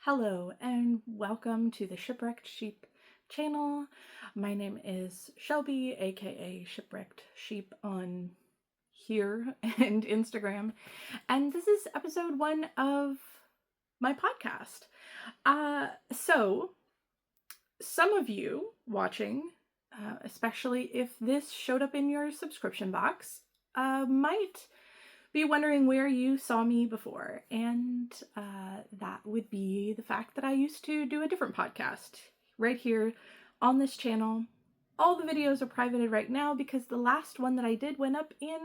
Hello and welcome to the Shipwrecked Sheep channel. My name is Shelby, aka Shipwrecked Sheep on here and Instagram, and this is episode 1 of my podcast. So some of you watching, especially if this showed up in your subscription box, might be wondering where you saw me before, and that would be the fact that I used to do a different podcast right here on this channel. All the videos are privated right now because the last one that I did went up in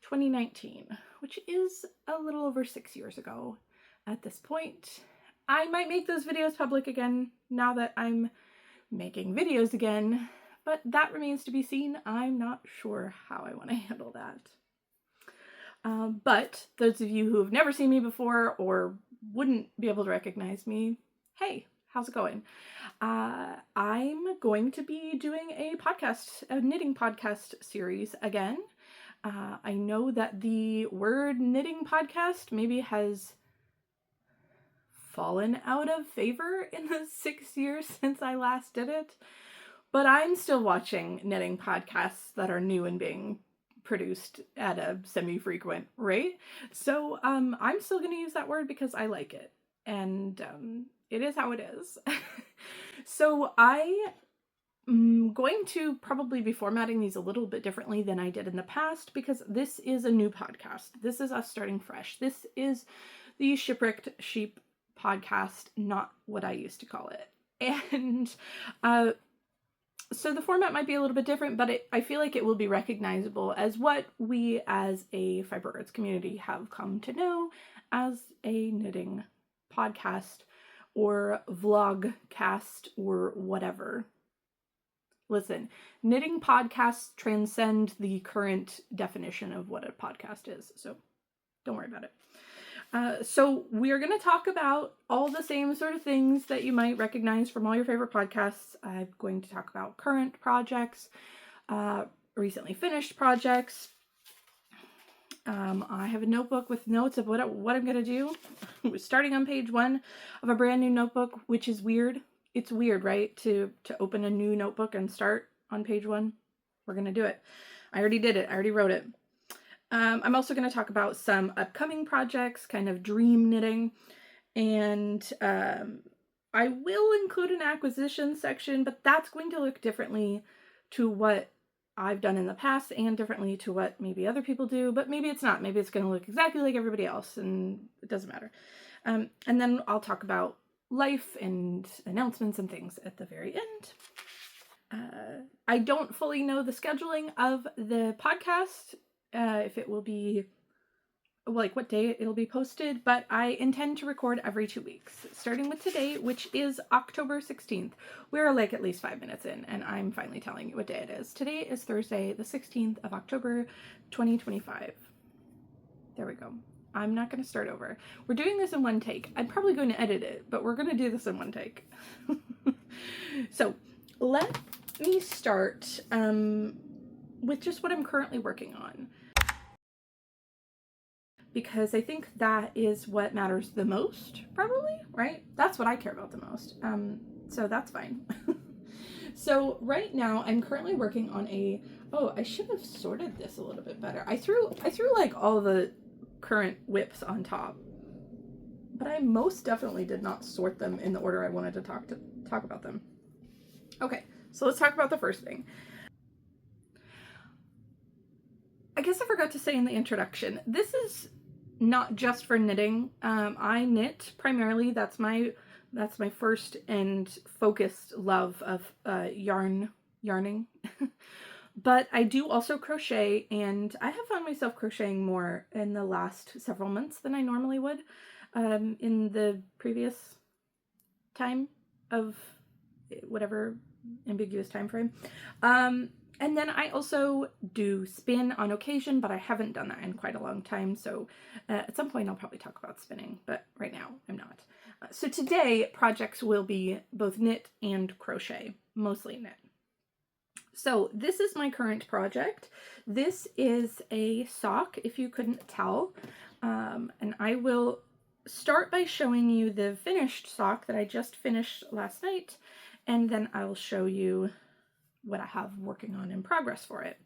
2019, which is a little over 6 years ago at this point. I might make those videos public again now that I'm making videos again, but that remains to be seen. I'm not sure how I want to handle that. But those of you who have never seen me before or wouldn't be able to recognize me, hey, how's it going? I'm going to be doing a knitting podcast series again. I know that the word knitting podcast maybe has fallen out of favor in the 6 years since I last did it, but I'm still watching knitting podcasts that are new and being produced at a semi-frequent rate. So I'm still going to use that word because I like it, and it is how it is. So I'm going to probably be formatting these a little bit differently than I did in the past because this is a new podcast. This is us starting fresh. This is the Shipwrecked Sheep podcast, not what I used to call it. And so the format might be a little bit different, but I feel like it will be recognizable as what we as a fiber arts community have come to know as a knitting podcast or vlogcast or whatever. Listen, knitting podcasts transcend the current definition of what a podcast is, so don't worry about it. So we're going to talk about all the same sort of things that you might recognize from all your favorite podcasts. I'm going to talk about current projects, recently finished projects. I have a notebook with notes of what I'm going to do. We're starting on page 1 of a brand new notebook, which is weird. It's weird, right? To open a new notebook and start on page 1. We're going to do it. I already did it. I already wrote it. I'm also going to talk about some upcoming projects, kind of dream knitting, and I will include an acquisition section, but that's going to look differently to what I've done in the past and differently to what maybe other people do, but maybe it's not. Maybe it's going to look exactly like everybody else, and it doesn't matter. And then I'll talk about life and announcements and things at the very end. I don't fully know the scheduling of the podcast, if it will be, like, what day it'll be posted, but I intend to record every 2 weeks, starting with today, which is October 16th. We're like at least 5 minutes in, and I'm finally telling you what day it is. Today is Thursday, the 16th of October, 2025. There we go. I'm not going to start over. We're doing this in one take. I'm probably going to edit it, but we're going to do this in one take. So let me start with just what I'm currently working on, because I think that is what matters the most, probably, right? That's what I care about the most. So that's fine. So right now I'm currently working on I should have sorted this a little bit better. I threw like all the current whips on top, but I most definitely did not sort them in the order I wanted to talk about them. Okay, so let's talk about the first thing. I guess I forgot to say in the introduction, this is not just for knitting. I knit primarily. That's my first and focused love of yarning. But I do also crochet, and I have found myself crocheting more in the last several months than I normally would in the previous time of whatever ambiguous time frame. And then I also do spin on occasion, but I haven't done that in quite a long time. So at some point I'll probably talk about spinning, but right now I'm not. So today projects will be both knit and crochet, mostly knit. So this is my current project. This is a sock, if you couldn't tell. And I will start by showing you the finished sock that I just finished last night, and then I'll show you what I have working on in progress for it.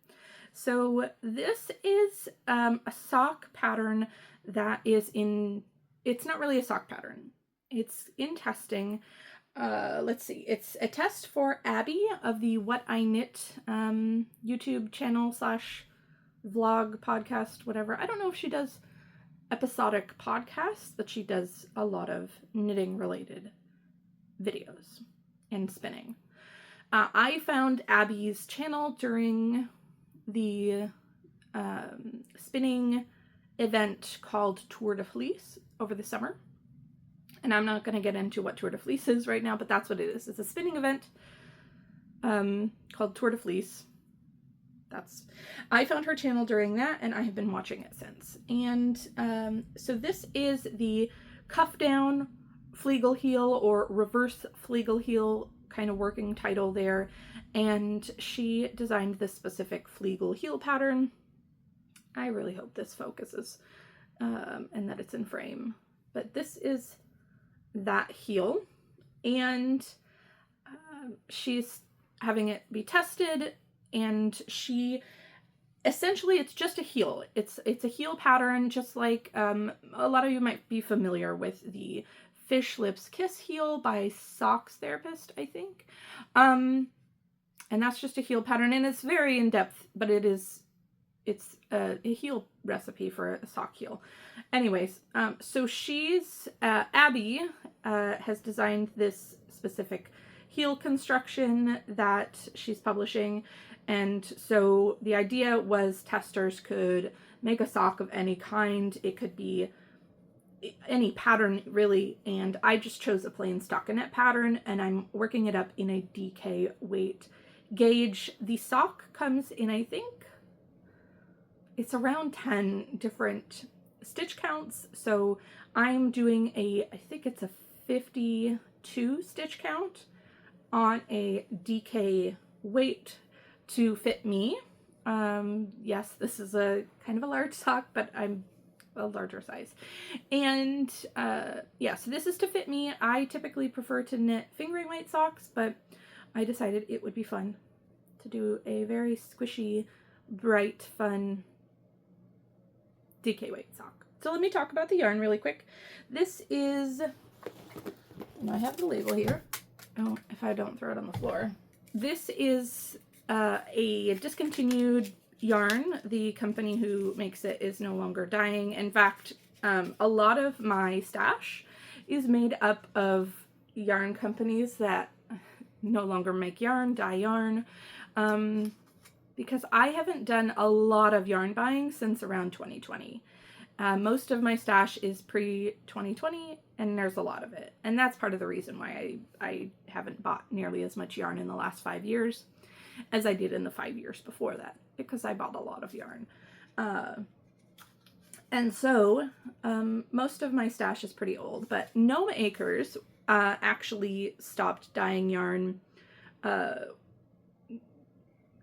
So this is a sock pattern that is in, it's not really a sock pattern. It's in testing. Let's see, it's a test for Abby of the What I Knit YouTube channel / vlog podcast, whatever. I don't know if she does episodic podcasts, but she does a lot of knitting related videos and spinning. I found Abby's channel during the spinning event called Tour de Fleece over the summer. And I'm not going to get into what Tour de Fleece is right now, but that's what it is. It's a spinning event called Tour de Fleece. I found her channel during that, and I have been watching it since. And so this is the cuff down Flegel heel, or reverse Flegel heel, kind of working title there. And she designed this specific Flegel heel pattern. I really hope this focuses and that it's in frame. But this is that heel, and she's having it be tested, and she essentially, it's just a heel. It's a heel pattern, just like a lot of you might be familiar with the Fish Lips Kiss heel by Socks Therapist, I think. And that's just a heel pattern, and it's very in-depth, but it's a heel recipe for a sock heel. Anyways, so Abby has designed this specific heel construction that she's publishing. And so the idea was testers could make a sock of any kind. It could be any pattern, really. And I just chose a plain stockinette pattern, and I'm working it up in a DK weight gauge. The sock comes in, I think, it's around 10 different stitch counts. So I'm doing I think it's a 52 stitch count on a DK weight to fit me. Yes, this is a kind of a large sock, but I'm a larger size. And yeah, so this is to fit me. I typically prefer to knit fingering weight socks, but I decided it would be fun to do a very squishy, bright, fun DK weight sock. So let me talk about the yarn really quick. This is, and I have the label here. Oh, if I don't throw it on the floor. This is a discontinued yarn. The company who makes it is no longer dyeing. In fact, a lot of my stash is made up of yarn companies that no longer make yarn, dye yarn, because I haven't done a lot of yarn buying since around 2020. Most of my stash is pre-2020, and there's a lot of it. And that's part of the reason why I haven't bought nearly as much yarn in the last 5 years as I did in the 5 years before that, because I bought a lot of yarn. And so most of my stash is pretty old, but Gnome Acres actually stopped dyeing yarn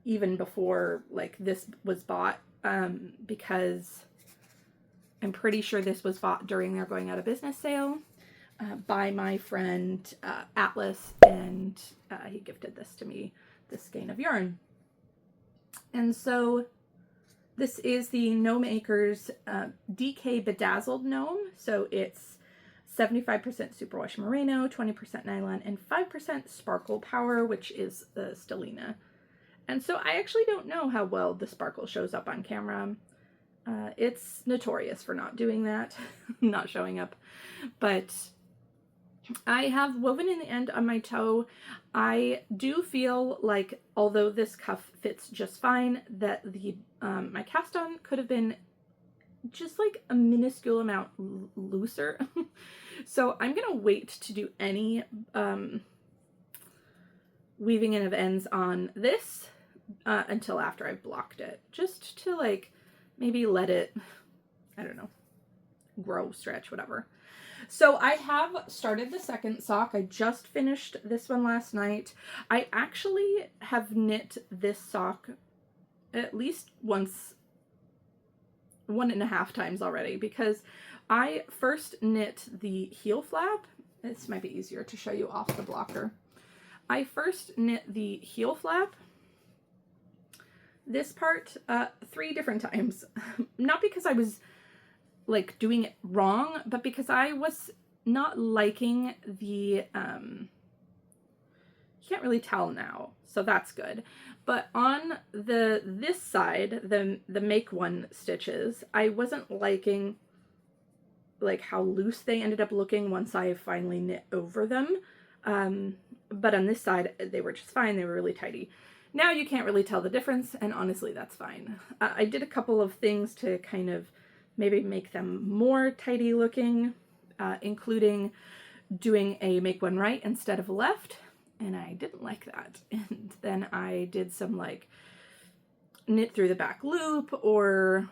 even before like this was bought, because I'm pretty sure this was bought during their going out of business sale by my friend Atlas, and he gifted this to me, this skein of yarn. And so this is the Gnome Acres DK Bedazzled Gnome. So it's 75% superwash merino, 20% nylon, and 5% sparkle power, which is the stellina. And so I actually don't know how well the sparkle shows up on camera. It's notorious for not doing that, not showing up. But I have woven in the end on my toe. I do feel like, although this cuff fits just fine, that the my cast on could have been just like a minuscule amount looser. So I'm gonna wait to do any weaving in of ends on this until after I've blocked it, just to like maybe let it, I don't know, grow, stretch, whatever. So I have started the second sock. I just finished this one last night. I actually have knit this sock at least once, 1.5 times already, because I first knit the heel flap. This might be easier to show you off the blocker. I first knit the heel flap, this part, 3 different times. Not because I was like doing it wrong, but because I was not liking the, you can't really tell now, so that's good. But on this side, the make one stitches, I wasn't liking like how loose they ended up looking once I finally knit over them. But on this side, they were just fine. They were really tidy. Now you can't really tell the difference, and honestly, that's fine. I did a couple of things to kind of maybe make them more tidy looking, including doing a make one right instead of left, and I didn't like that. And then I did some like knit through the back loop or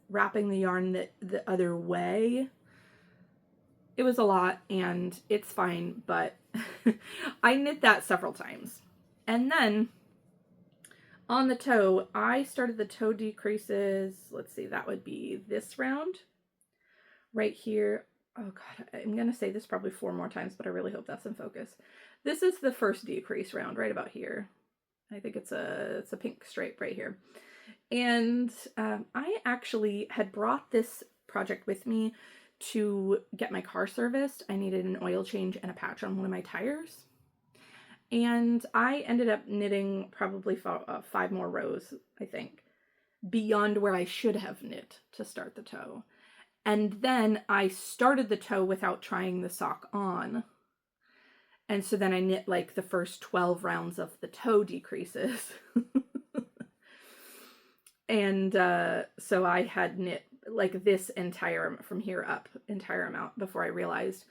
wrapping the yarn the other way. It was a lot, and it's fine, but I knit that several times. And then on the toe, I started the toe decreases, let's see, that would be this round right here. Oh God, I'm gonna say this probably 4 more times, but I really hope that's in focus. This is the first decrease round right about here. I think it's a pink stripe right here. And I actually had brought this project with me to get my car serviced. I needed an oil change and a patch on one of my tires. And I ended up knitting probably 5 more rows, I think, beyond where I should have knit to start the toe. And then I started the toe without trying the sock on. And so then I knit like the first 12 rounds of the toe decreases. And so I had knit like this entire, from here up, entire amount before I realized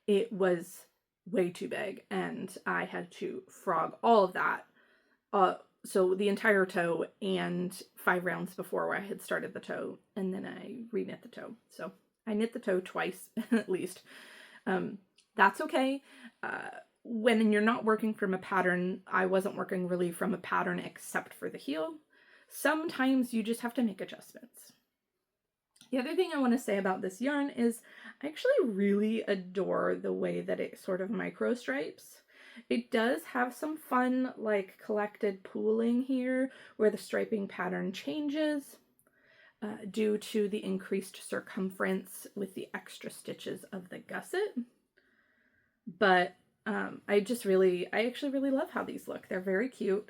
it was way too big, and I had to frog all of that. So the entire toe and 5 rounds before where I had started the toe, and then I re-knit the toe. So I knit the toe twice at least. That's okay. When you're not working from a pattern, I wasn't working really from a pattern except for the heel. Sometimes you just have to make adjustments. The other thing I want to say about this yarn is I actually really adore the way that it sort of micro stripes. It does have some fun like collected pooling here where the striping pattern changes due to the increased circumference with the extra stitches of the gusset. But I actually really love how these look. They're very cute.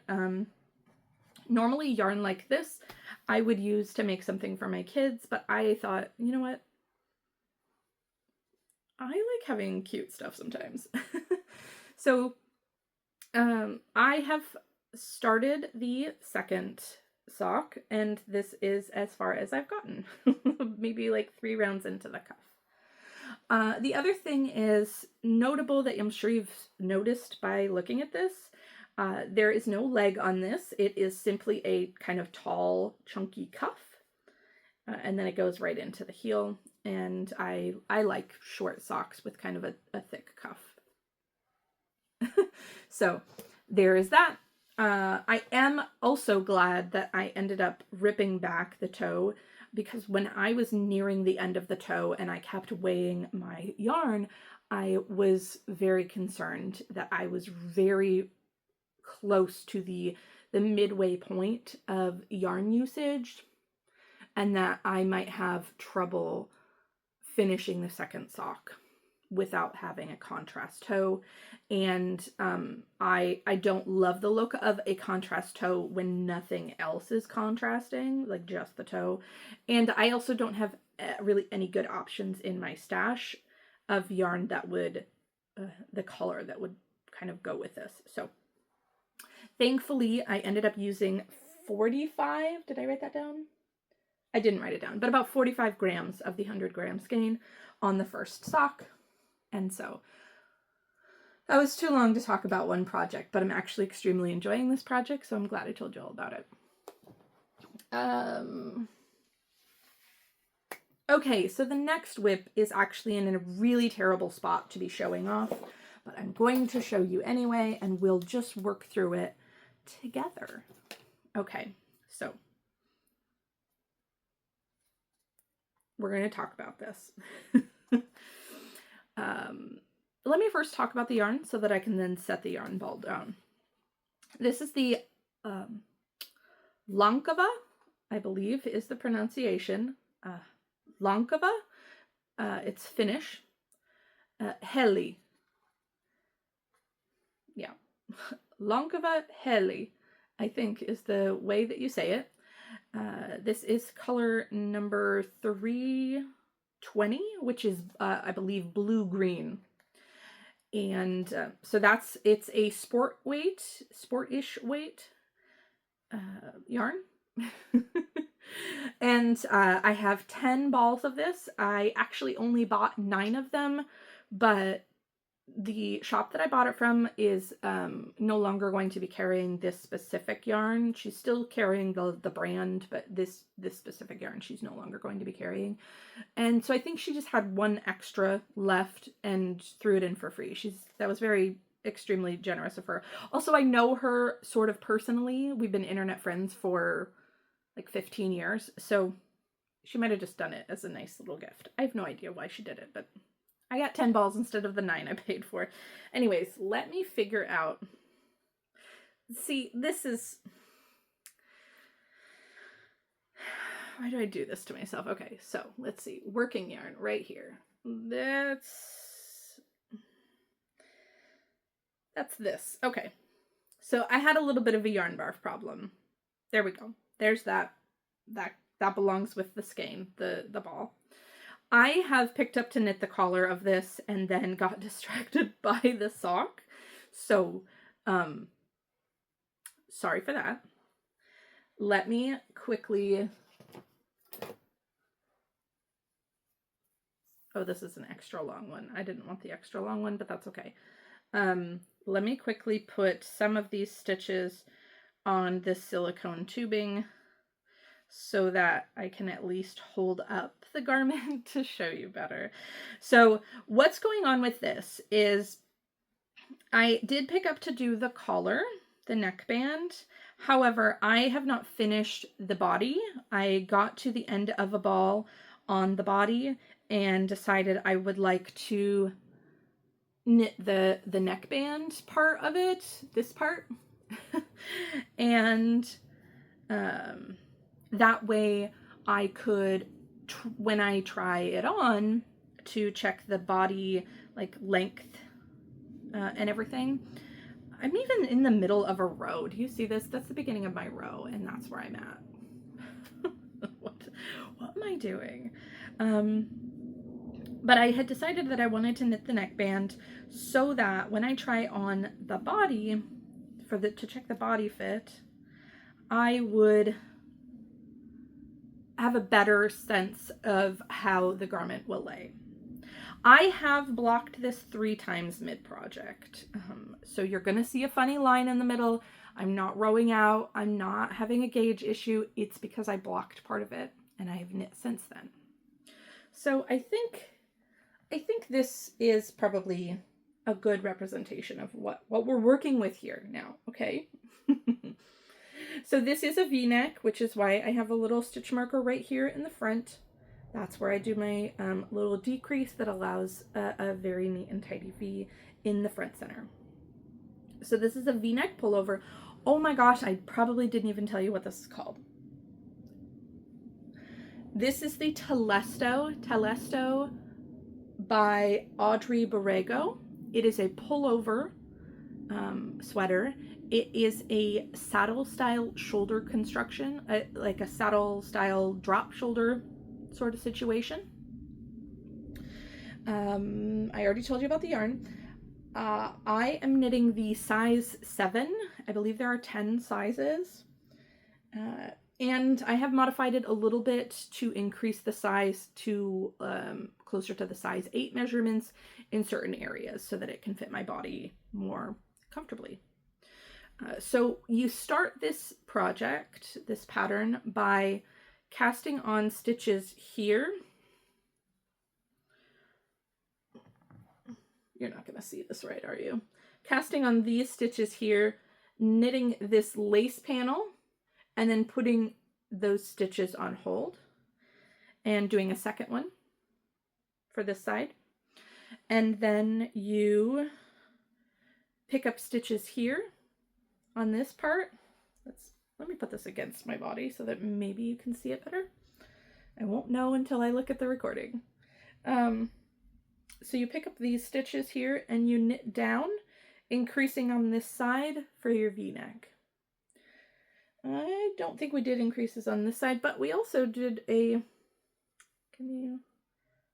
Normally yarn like this I would use to make something for my kids, but I thought, you know what? I like having cute stuff sometimes. So I have started the second sock, and this is as far as I've gotten. Maybe like 3 rounds into the cuff. The other thing is notable that I'm sure you've noticed by looking at this. There is no leg on this. It is simply a kind of tall, chunky cuff. And then it goes right into the heel. And I like short socks with kind of a thick cuff. So there is that. I am also glad that I ended up ripping back the toe, because when I was nearing the end of the toe and I kept weighing my yarn, I was very concerned that I was very close to the midway point of yarn usage and that I might have trouble finishing the second sock without having a contrast toe. And I don't love the look of a contrast toe when nothing else is contrasting, like just the toe. And I also don't have really any good options in my stash of yarn that would, the color that would kind of go with this. So thankfully, I ended up using 45, did I write that down? I didn't write it down, but about 45 grams of the 100 gram skein on the first sock. And so that was too long to talk about one project, but I'm actually extremely enjoying this project, so I'm glad I told you all about it. Okay, so the next whip is actually in a really terrible spot to be showing off, but I'm going to show you anyway, and we'll just work through it together. Okay, so we're going to talk about this. Let me first talk about the yarn so that I can then set the yarn ball down. This is the Lankava, I believe is the pronunciation. Lankava. It's Finnish. Heli. Yeah. Lankava Heli, I think, is the way that you say it. This is color number 320, which is, I believe, blue-green. And so it's a sport-ish weight yarn. And I have 10 balls of this. I actually only bought 9 of them, but the shop that I bought it from is no longer going to be carrying this specific yarn. She's still carrying the brand, but this specific yarn she's no longer going to be carrying. And so I think she just had 1 extra left and threw it in for free. That was very extremely generous of her. Also, I know her sort of personally. We've been internet friends for like 15 years, so she might have just done it as a nice little gift. I have no idea why she did it, but I got 10 balls instead of the 9 I paid for. Anyways, let me figure out. See, this is... Why do I do this to myself? Okay, so let's see. Working yarn right here. That's this. Okay. So I had a little bit of a yarn barf problem. There we go. There's that. That belongs with the skein, the ball. I have picked up to knit the collar of this and then got distracted by the sock. So, sorry for that. Let me quickly... Oh, this is an extra long one. I didn't want the extra long one, but that's okay. Let me quickly put some of these stitches on this silicone tubing so that I can at least hold up the garment to show you better. So what's going on with this is I did pick up to do the collar, the neckband. However, I have not finished the body. I got to the end of a ball on the body and decided I would like to knit the neckband part of it, this part. And that way I could, when I try it on, to check the body like length and everything. I'm even in the middle of a row. Do you see this? That's the beginning of my row, and that's where I'm at. What am I doing? But I had decided that I wanted to knit the neckband so that when I try on the body, to check the body fit, I would have a better sense of how the garment will lay. I have blocked this 3 times mid-project. So you're going to see a funny line in the middle. I'm not rowing out. I'm not having a gauge issue. It's because I blocked part of it and I have knit since then. So I think this is probably a good representation of what we're working with here now, okay? So this is a V-neck, which is why I have a little stitch marker right here in the front. That's where I do my little decrease that allows a very neat and tidy V in the front center. So this is a V-neck pullover. Oh my gosh, I probably didn't even tell you what this is called. This is the Telesto by Audrey Borrego. It is a pullover sweater. It is a saddle style shoulder construction, like a saddle style drop shoulder sort of situation. I already told you about the yarn. I am knitting the size 7. I believe there are 10 sizes. And I have modified it a little bit to increase the size to closer to the size 8 measurements in certain areas so that it can fit my body more comfortably. So you start this project, this pattern, by casting on stitches here. You're not going to see this right, are you? Casting on these stitches here, knitting this lace panel, and then putting those stitches on hold. and doing a second one for this side. And then you pick up stitches here on this part. Let me put this against my body so that maybe you can see it better. I won't know until I look at the recording. So you pick up these stitches here and you knit down, increasing on this side for your V-neck. I don't think we did increases on this side, but we also did can you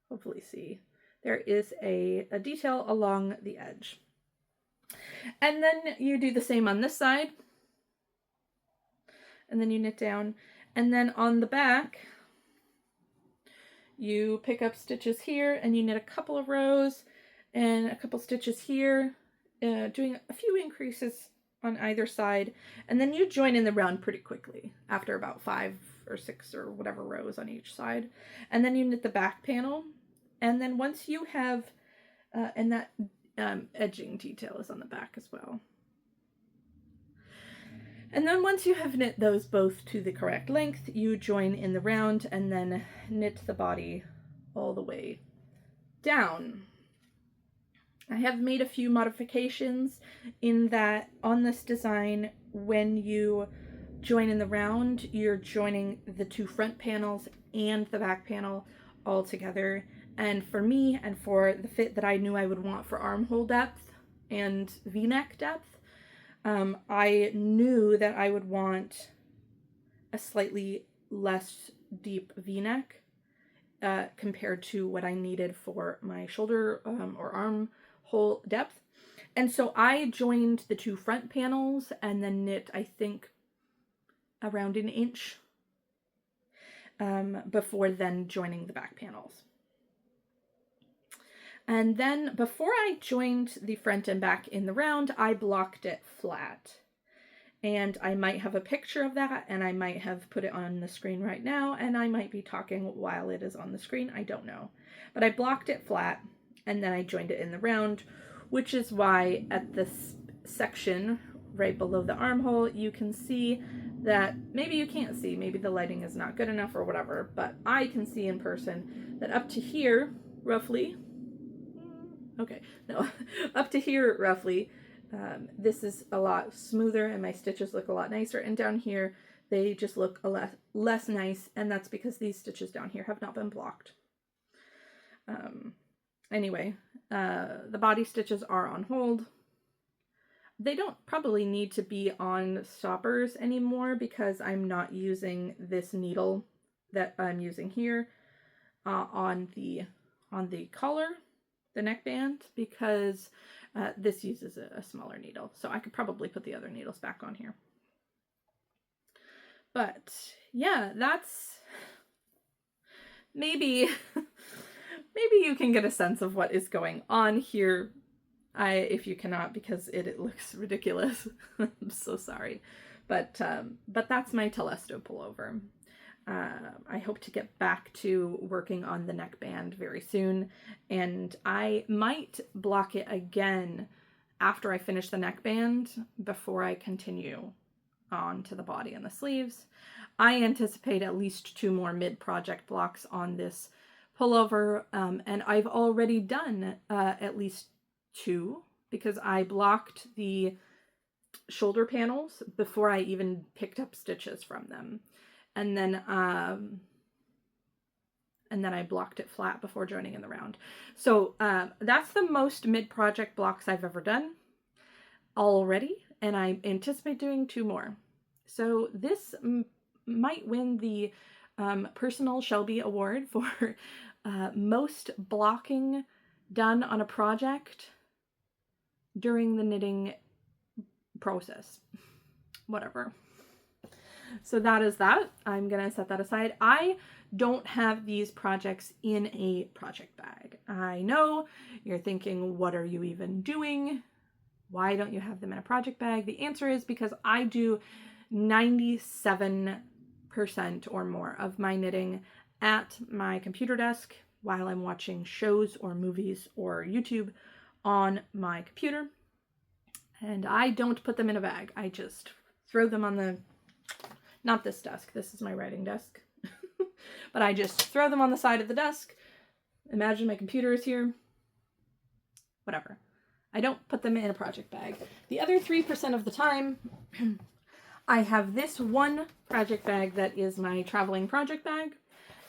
hopefully see? There is a detail along the edge. And then you do the same on this side. And then you knit down. And then on the back, you pick up stitches here and you knit a couple of rows and a couple stitches here, doing a few increases on either side. And then you join in the round pretty quickly after about 5 or 6 or whatever rows on each side. And then you knit the back panel. And then once you have, and that edging detail is on the back as well. And then once you have knit those both to the correct length, you join in the round and then knit the body all the way down. I have made a few modifications in that on this design, when you join in the round, you're joining the 2 front panels and the back panel all together. And for me, and for the fit that I knew I would want for armhole depth and V-neck depth, I knew that I would want a slightly less deep V-neck compared to what I needed for my shoulder or armhole depth. And so I joined the 2 front panels and then knit, I think, around 1 inch before then joining the back panels. And then before I joined the front and back in the round, I blocked it flat. And I might have a picture of that, and I might have put it on the screen right now, and I might be talking while it is on the screen. I don't know. But I blocked it flat, and then I joined it in the round, which is why at this section right below the armhole, you can see that, maybe you can't see, maybe the lighting is not good enough or whatever, but I can see in person that up to here, roughly, up to here roughly, this is a lot smoother and my stitches look a lot nicer, and down here they just look a lot less nice, and that's because these stitches down here have not been blocked. Anyway, the body stitches are on hold. They don't probably need to be on stoppers anymore because I'm not using this needle that I'm using here on the collar, the neckband, because this uses a smaller needle. So I could probably put the other needles back on here. But yeah, that's maybe you can get a sense of what is going on here. If you cannot, because it looks ridiculous. I'm so sorry. But that's my Telesto pullover. I hope to get back to working on the neckband very soon, and I might block it again after I finish the neckband before I continue on to the body and the sleeves. I anticipate at least 2 more mid-project blocks on this pullover, and I've already done at least 2 because I blocked the shoulder panels before I even picked up stitches from them. And then I blocked it flat before joining in the round. So that's the most mid-project blocks I've ever done already, and I anticipate doing 2 more. So this might win the personal Shelby Award for most blocking done on a project during the knitting process. Whatever. So that is that. I'm going to set that aside. I don't have these projects in a project bag. I know you're thinking, what are you even doing? Why don't you have them in a project bag? The answer is because I do 97% or more of my knitting at my computer desk while I'm watching shows or movies or YouTube on my computer. And I don't put them in a bag. I just throw them on the, not this desk, this is my writing desk. But I just throw them on the side of the desk. Imagine my computer is here. Whatever. I don't put them in a project bag. The other 3% of the time, I have this one project bag that is my traveling project bag.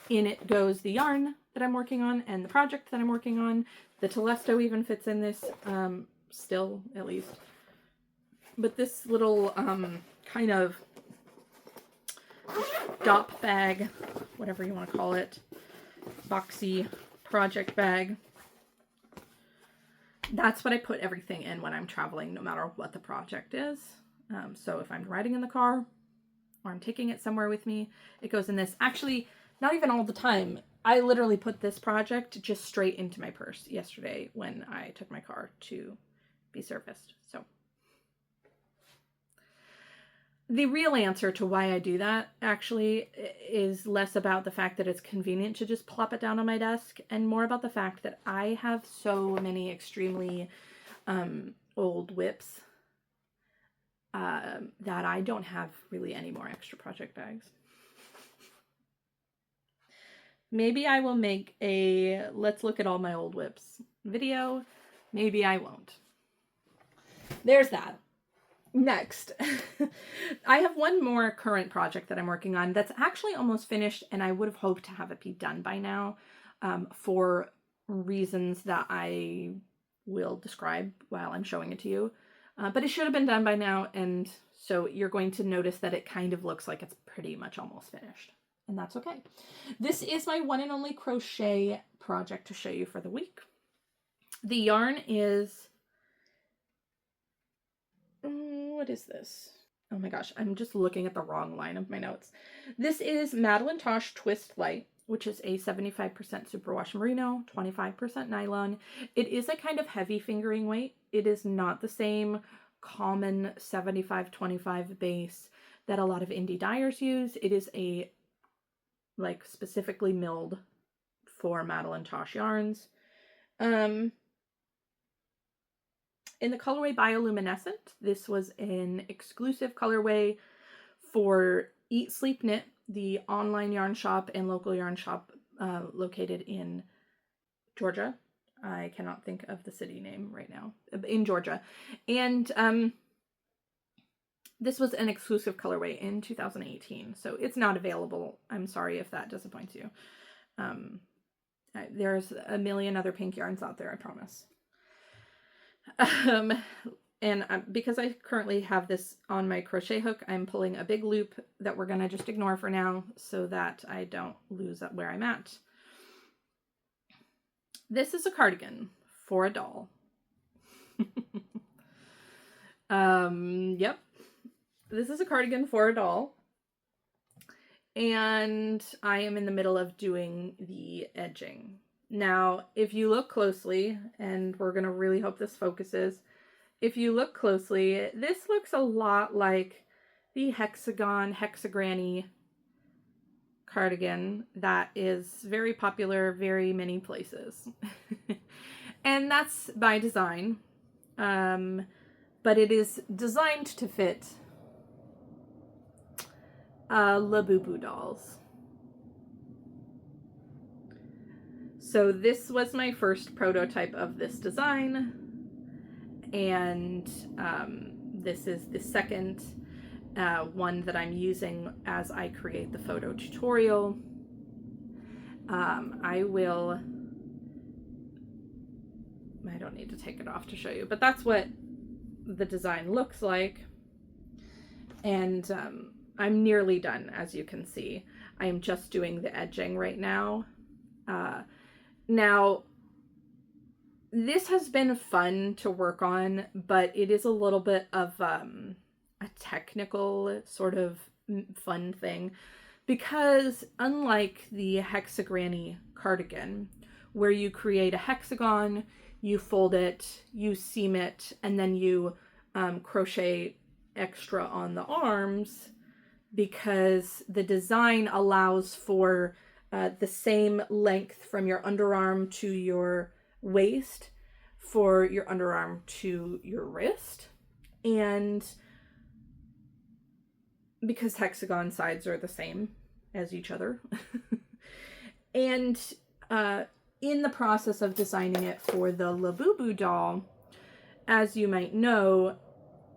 In it goes the yarn that I'm working on and the project that I'm working on. The Telesto even fits in this, still, at least. But this little kind of dop bag, whatever you want to call it, boxy project bag, that's what I put everything in when I'm traveling, no matter what the project is. So if I'm riding in the car or I'm taking it somewhere with me, it goes in this. Actually, not even all the time. I literally put this project just straight into my purse yesterday when I took my car to be serviced. So the real answer to why I do that actually is less about the fact that it's convenient to just plop it down on my desk and more about the fact that I have so many extremely old whips that I don't have really any more extra project bags. Maybe I will make a let's look at all my old whips video. Maybe I won't. There's that. Next, I have one more current project that I'm working on that's actually almost finished, and I would have hoped to have it be done by now for reasons that I will describe while I'm showing it to you. But it should have been done by now, and so you're going to notice that it kind of looks like it's pretty much almost finished. And that's okay. This is my one and only crochet project to show you for the week. The yarn is... what is this? Oh my gosh, I'm just looking at the wrong line of my notes. This is Madeline Tosh Twist Light, which is a 75% superwash merino, 25% nylon. It is a kind of heavy fingering weight. It is not the same common 75-25 base that a lot of indie dyers use. It is a like specifically milled for Madeline Tosh yarns. In the colorway Bioluminescent, this was an exclusive colorway for Eat Sleep Knit, the online yarn shop and local yarn shop located in Georgia. I cannot think of the city name right now. In Georgia. And this was an exclusive colorway in 2018, so it's not available. I'm sorry if that disappoints you. There's a million other pink yarns out there, I promise. And because I currently have this on my crochet hook, I'm pulling a big loop that we're going to just ignore for now so that I don't lose where I'm at. This is a cardigan for a doll. Yep. This is a cardigan for a doll. And I am in the middle of doing the edging. Now, if you look closely, and we're going to really hope this focuses, if you look closely, this looks a lot like the hexagranny cardigan that is very popular very many places. And that's by design. But it is designed to fit Bubu dolls. So this was my first prototype of this design, and this is the second one that I'm using as I create the photo tutorial. I don't need to take it off to show you, but that's what the design looks like. And I'm nearly done, as you can see. I am just doing the edging right now. Now, this has been fun to work on, but it is a little bit of a technical sort of fun thing, because unlike the hexagranny cardigan, where you create a hexagon, you fold it, you seam it, and then you crochet extra on the arms, because the design allows for the same length from your underarm to your waist for your underarm to your wrist. And because hexagon sides are the same, as each other. And in the process of designing it for the Bubu doll, as you might know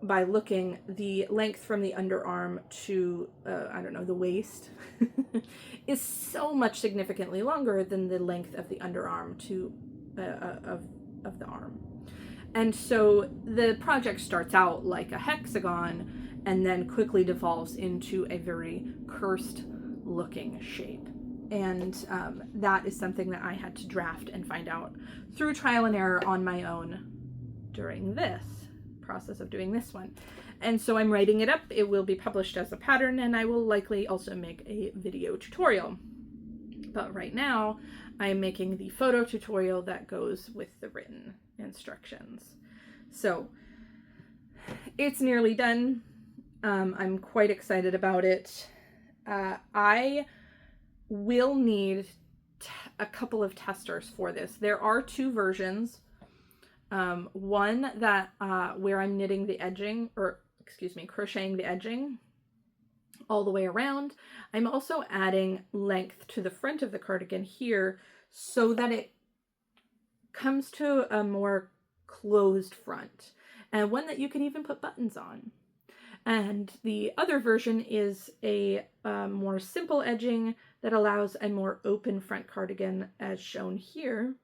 by looking, the length from the underarm to, I don't know, the waist is so much significantly longer than the length of the underarm to of the arm. And so the project starts out like a hexagon and then quickly devolves into a very cursed looking shape. And that is something that I had to draft and find out through trial and error on my own during this process of doing this one. And so I'm writing it up. It will be published as a pattern, and I will likely also make a video tutorial. But right now, I'm making the photo tutorial that goes with the written instructions. So it's nearly done. I'm quite excited about it. I will need a couple of testers for this. There are two versions. One that where I'm knitting the edging, or excuse me, crocheting the edging all the way around. I'm also adding length to the front of the cardigan here so that it comes to a more closed front, and one that you can even put buttons on. And the other version is a more simple edging that allows a more open front cardigan as shown here.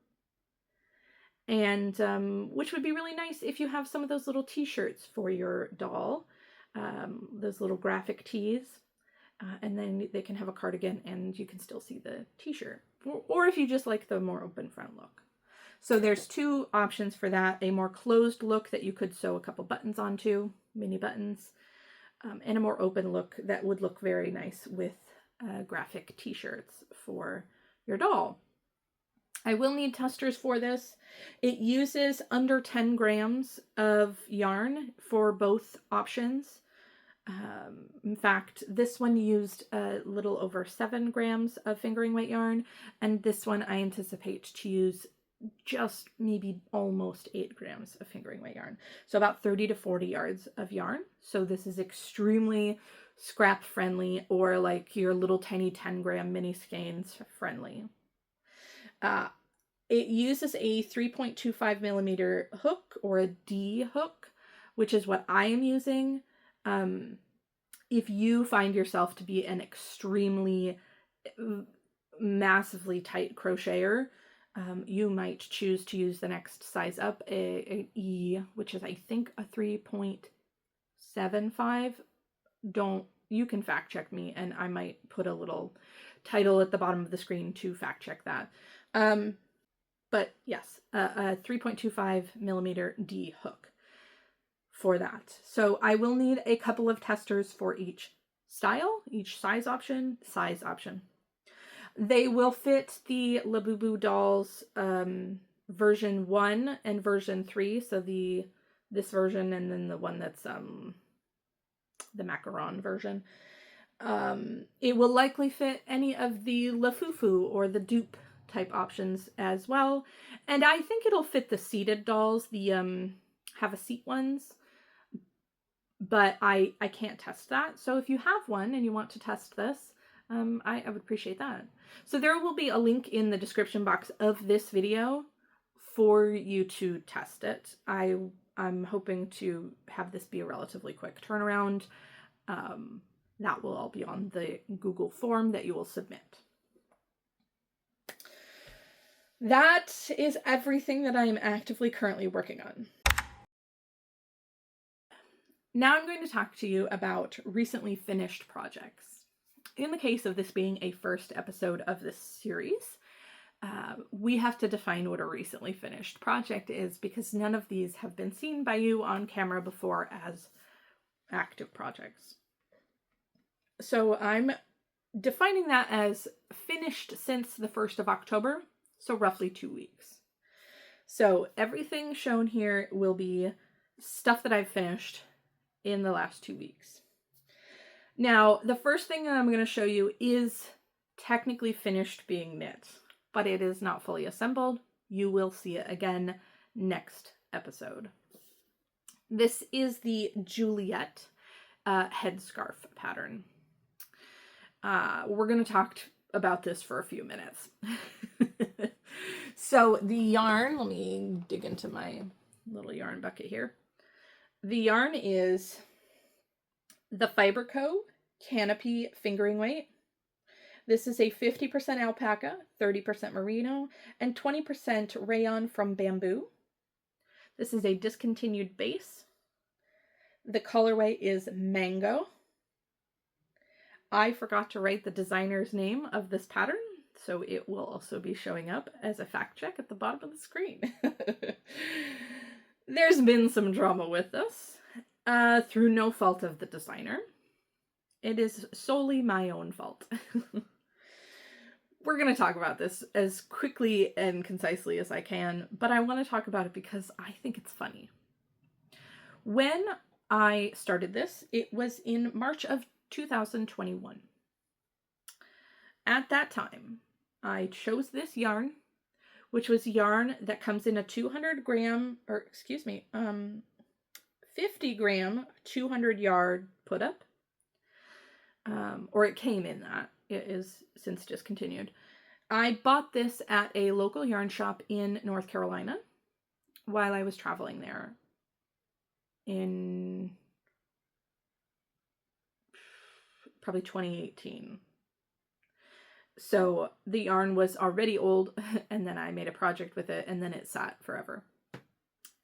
And which would be really nice if you have some of those little t-shirts for your doll, those little graphic tees, and then they can have a cardigan and you can still see the t-shirt. Or if you just like the more open front look. So there's two options for that: a more closed look that you could sew a couple buttons onto, mini buttons, and a more open look that would look very nice with graphic t-shirts for your doll. I will need testers for this. It uses under 10 grams of yarn for both options. In fact, this one used a little over 7 grams of fingering weight yarn, and this one I anticipate to use just maybe almost 8 grams of fingering weight yarn. So about 30 to 40 yards of yarn. So this is extremely scrap friendly, or like your little tiny 10-gram mini skeins friendly. It uses a 3.25 millimeter hook, or a D hook, which is what I am using. If you find yourself to be an extremely massively tight crocheter, you might choose to use the next size up, an E, which is I think a 3.75. You can fact check me, and I might put a little title at the bottom of the screen to fact check that. But yes, a 3.25 millimeter D hook for that. So I will need a couple of testers for each style, each size option. They will fit the Bubu dolls version 1 and version 3. So this version, and then the one that's the macaron version. It will likely fit any of the Fufu or the dupe type options as well. And I think it'll fit the seated dolls, the have a seat ones. But I can't test that. So if you have one and you want to test this, I would appreciate that. So there will be a link in the description box of this video for you to test it. I'm hoping to have this be a relatively quick turnaround. That will all be on the Google form that you will submit. That is everything that I am actively currently working on. Now I'm going to talk to you about recently finished projects. In the case of this being a first episode of this series, we have to define what a recently finished project is, because none of these have been seen by you on camera before as active projects. So I'm defining that as finished since the 1st of October, so roughly 2 weeks. So everything shown here will be stuff that I've finished in the last 2 weeks. Now, the first thing that I'm going to show you is technically finished being knit, but it is not fully assembled. You will see it again next episode. This is the Juliet headscarf pattern. We're going to talk about this for a few minutes. So the yarn, let me dig into my little yarn bucket here. The yarn is the Fiberco Canopy Fingering Weight. This is a 50% alpaca, 30% merino, and 20% rayon from bamboo. This is a discontinued base. The colorway is mango. I forgot to write the designer's name of this pattern, so it will also be showing up as a fact check at the bottom of the screen. There's been some drama with this, through no fault of the designer. It is solely my own fault. We're going to talk about this as quickly and concisely as I can, but I want to talk about it because I think it's funny. When I started this, it was in March of 2021. At that time, I chose this yarn, which was yarn that comes in a 50 gram, 200 yard put up. Or it came in that. It is since discontinued. I bought this at a local yarn shop in North Carolina while I was traveling there in probably 2018. So the yarn was already old, and then I made a project with it, and then it sat forever.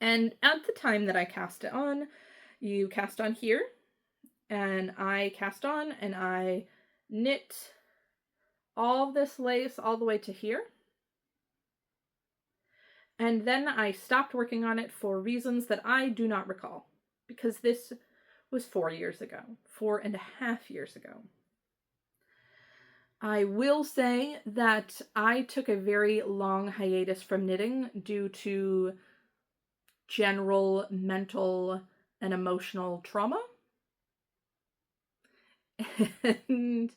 And at the time that I cast it on, you cast on here, and I cast on, and I knit all this lace all the way to here. And then I stopped working on it for reasons that I do not recall, because this was 4 years ago, 4.5 years ago. I will say that I took a very long hiatus from knitting due to general mental and emotional trauma. And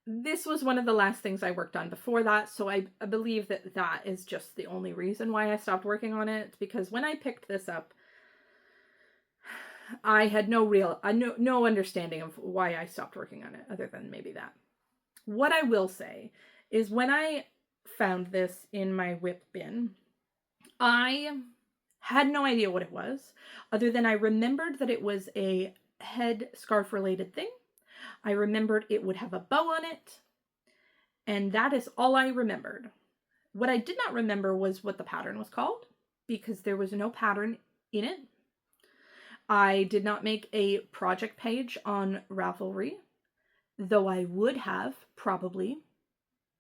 this was one of the last things I worked on before that, so I believe that that is just the only reason why I stopped working on it, because when I picked this up, I had no understanding of why I stopped working on it, other than maybe that. What I will say is when I found this in my whip bin, I had no idea what it was, other than I remembered that it was a head scarf related thing. I remembered it would have a bow on it, and that is all I remembered. What I did not remember was what the pattern was called, because there was no pattern in it. I did not make a project page on Ravelry, though I would have, probably,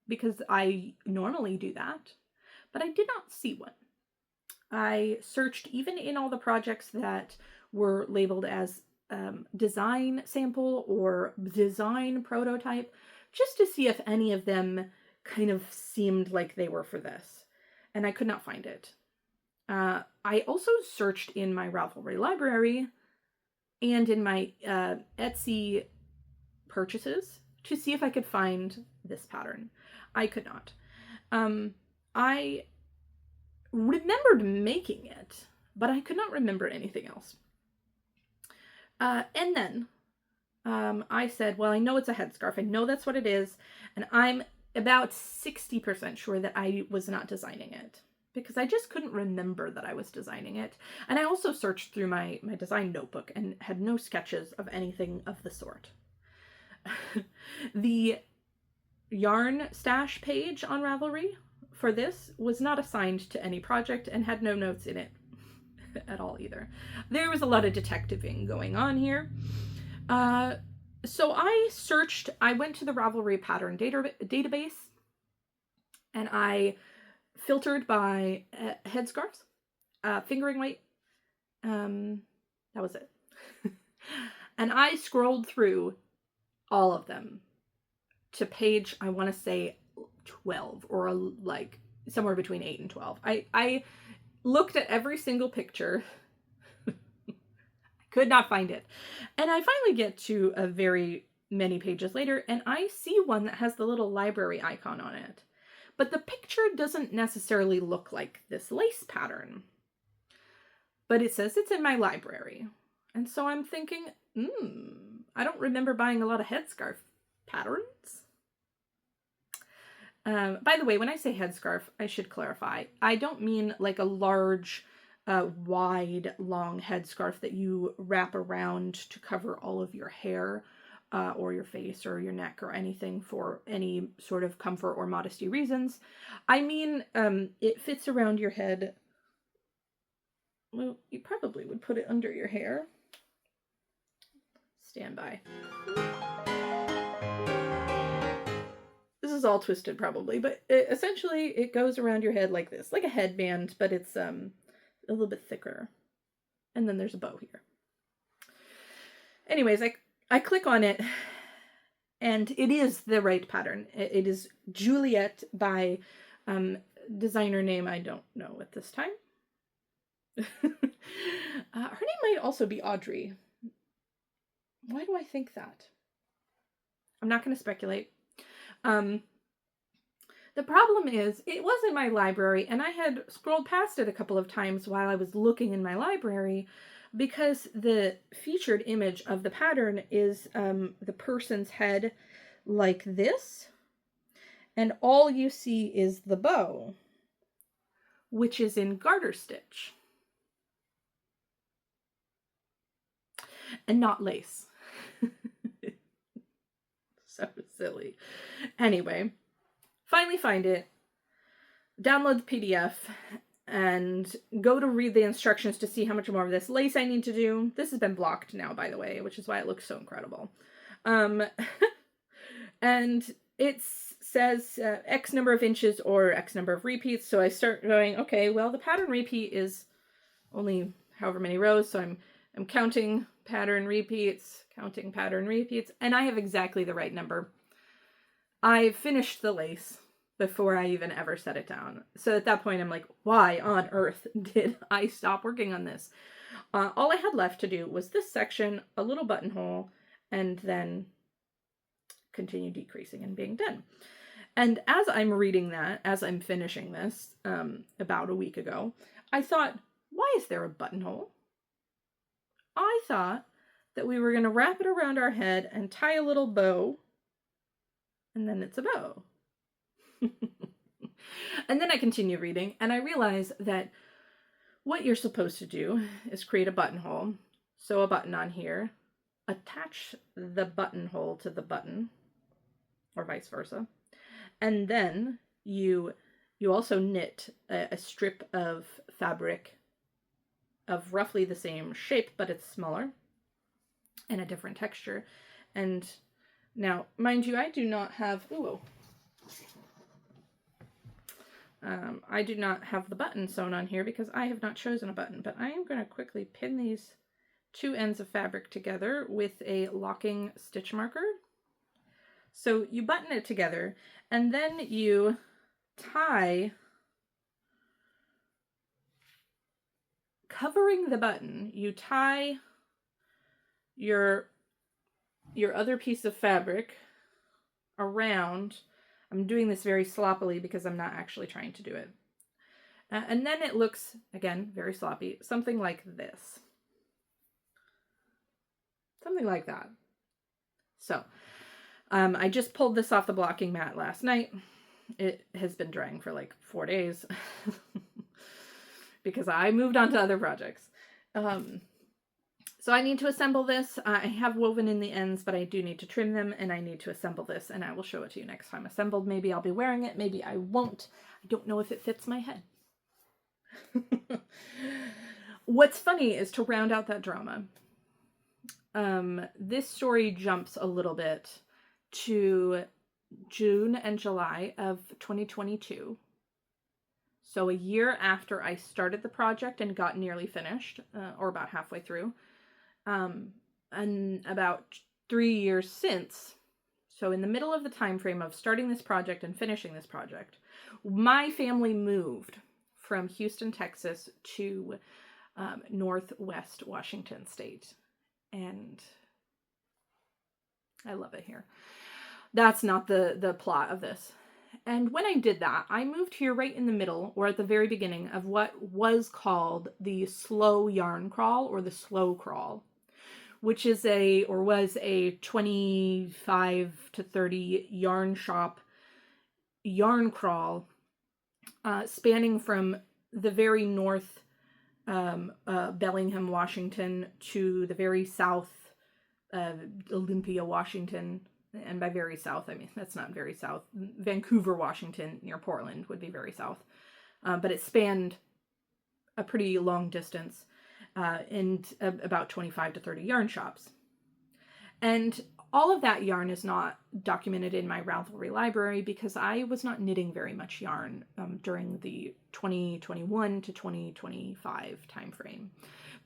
because I normally do that, but I did not see one. I searched even in all the projects that were labeled as design sample or design prototype, just to see if any of them kind of seemed like they were for this, and I could not find it. I also searched in my Ravelry library and in my Etsy purchases to see if I could find this pattern. I could not. I remembered making it, but I could not remember anything else. And then I said, well, I know it's a headscarf. I know that's what it is. And I'm about 60% sure that I was not designing it, because I just couldn't remember that I was designing it. And I also searched through my design notebook and had no sketches of anything of the sort. The yarn stash page on Ravelry for this was not assigned to any project and had no notes in it at all either. There was a lot of detectiving going on here. So I went to the Ravelry pattern database, and I filtered by headscarves, fingering weight. That was it. And I scrolled through all of them to page, I want to say 12, or like somewhere between 8 and 12. I looked at every single picture. I could not find it. And I finally get to a very many pages later, and I see one that has the little library icon on it. But the picture doesn't necessarily look like this lace pattern. But it says it's in my library. And so I'm thinking, I don't remember buying a lot of headscarf patterns. By the way, when I say headscarf, I should clarify. I don't mean like a large, wide, long headscarf that you wrap around to cover all of your hair, or your face or your neck or anything for any sort of comfort or modesty reasons. I mean, it fits around your head. Well, you probably would put it under your hair. Stand by. This is all twisted probably, but essentially it goes around your head like this, like a headband, but it's a little bit thicker. And then there's a bow here. Anyways, I click on it, and it is the right pattern. It is Juliet by designer name I don't know at this time. Her name might also be Audrey. Why do I think that? I'm not going to speculate. The problem is, it was in my library, and I had scrolled past it a couple of times while I was looking in my library, because the featured image of the pattern is the person's head like this, and all you see is the bow, which is in garter stitch and not lace. So silly. Anyway, finally find it, download the PDF, and go to read the instructions to see how much more of this lace I need to do. This has been blocked now, by the way, which is why it looks so incredible. And it says X number of inches or X number of repeats. So I start going, okay, well, the pattern repeat is only however many rows. So I'm counting pattern repeats, and I have exactly the right number. I finished the lace before I even ever set it down. So at that point, I'm like, why on earth did I stop working on this? All I had left to do was this section, a little buttonhole, and then continue decreasing and being done. And as I'm reading that, as I'm finishing this, about a week ago, I thought, why is there a buttonhole? I thought that we were going to wrap it around our head and tie a little bow, and then it's a bow. And then I continue reading, and I realize that what you're supposed to do is create a buttonhole, sew a button on here, attach the buttonhole to the button, or vice versa, and then you also knit a strip of fabric of roughly the same shape, but it's smaller and a different texture. And now, mind you, I do not have, I do not have the button sewn on here because I have not chosen a button, but I am going to quickly pin these two ends of fabric together with a locking stitch marker. So you button it together, and then you tie, covering the button, you tie your other piece of fabric around. I'm doing this very sloppily because I'm not actually trying to do it. And then it looks, again, very sloppy, something like this. Something like that. So, I just pulled this off the blocking mat last night. It has been drying for like 4 days because I moved on to other projects. So I need to assemble this. I have woven in the ends, but I do need to trim them, and I need to assemble this, and I will show it to you next time assembled. Maybe I'll be wearing it, maybe I won't. I don't know if it fits my head. What's funny is, to round out that drama, this story jumps a little bit to June and July of 2022. So a year after I started the project and got nearly finished, or about halfway through. And about 3 years since, so in the middle of the time frame of starting this project and finishing this project, my family moved from Houston, Texas to Northwest Washington State. And I love it here. That's not the plot of this. And when I did that, I moved here right in the middle, or at the very beginning, of what was called the slow yarn crawl, or the slow crawl, which is was a 25 to 30 yarn shop yarn crawl, spanning from the very north, Bellingham, Washington, to the very south, Olympia, Washington. And by very south, I mean, that's not very south. Vancouver, Washington, near Portland would be very south. But it spanned a pretty long distance, and about 25 to 30 yarn shops. And all of that yarn is not documented in my Ravelry library because I was not knitting very much yarn during the 2021 to 2025 timeframe.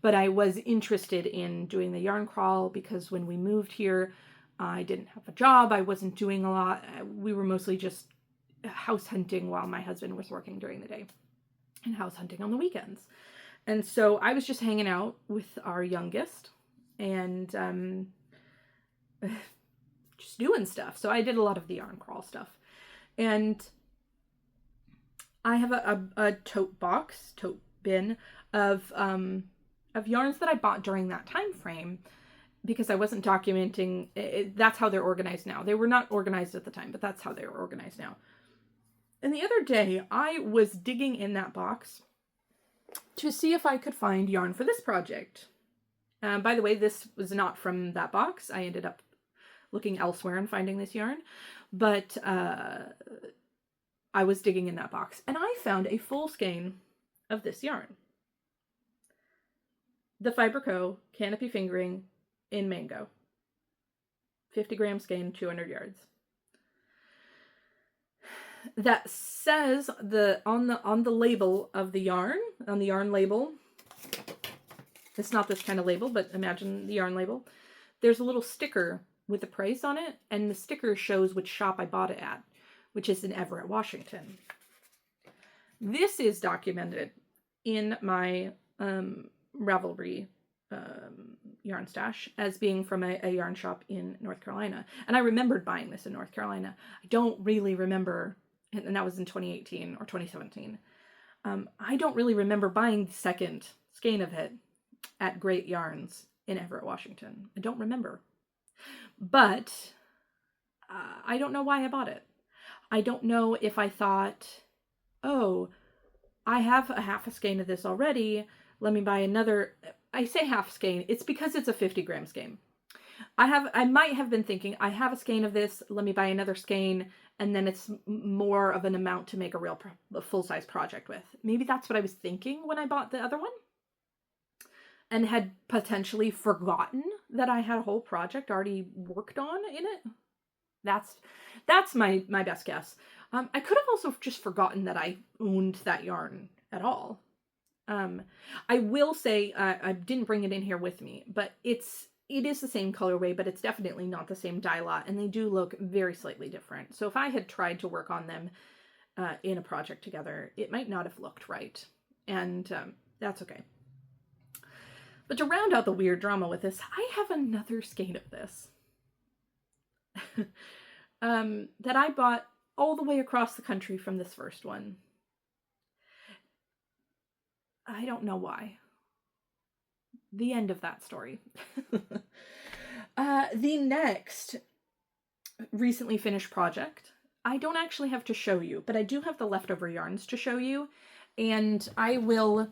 But I was interested in doing the yarn crawl because when we moved here, I didn't have a job. I wasn't doing a lot. We were mostly just house hunting while my husband was working during the day and house hunting on the weekends. And so I was just hanging out with our youngest and just doing stuff. So I did a lot of the yarn crawl stuff. And I have a tote bin of yarns that I bought during that time frame because I wasn't documenting it. That's how they're organized now. They were not organized at the time, but that's how they were organized now. And the other day I was digging in that box to see if I could find yarn for this project. By the way, this was not from that box. I ended up looking elsewhere and finding this yarn, but I was digging in that box and I found a full skein of this yarn. The Fiber Co. Canopy Fingering in Mango. 50 gram skein, 200 yards. That says on the label of the yarn, on the yarn label, it's not this kind of label, but imagine the yarn label. There's a little sticker with the price on it, and the sticker shows which shop I bought it at, which is in Everett, Washington. This is documented in my Ravelry yarn stash as being from a yarn shop in North Carolina. And I remembered buying this in North Carolina. I don't really remember, and that was in 2018 or 2017. I don't really remember buying the second skein of it at Great Yarns in Everett, Washington. I don't remember. But I don't know why I bought it. I don't know if I thought, oh, I have a half a skein of this already. Let me buy another. I say half skein. It's because it's a 50 gram skein. I might have been thinking, I have a skein of this. Let me buy another skein. And then it's more of an amount to make a full-size project with. Maybe that's what I was thinking when I bought the other one. And had potentially forgotten that I had a whole project already worked on in it. That's my best guess. I could have also just forgotten that I owned that yarn at all. I will say I didn't bring it in here with me, but it is the same colorway, but it's definitely not the same dye lot, and they do look very slightly different. So if I had tried to work on them in a project together, it might not have looked right, and that's okay. But to round out the weird drama with this, I have another skein of this that I bought all the way across the country from this first one. I don't know why. The end of that story. The next recently finished project, I don't actually have to show you, but I do have the leftover yarns to show you. And I will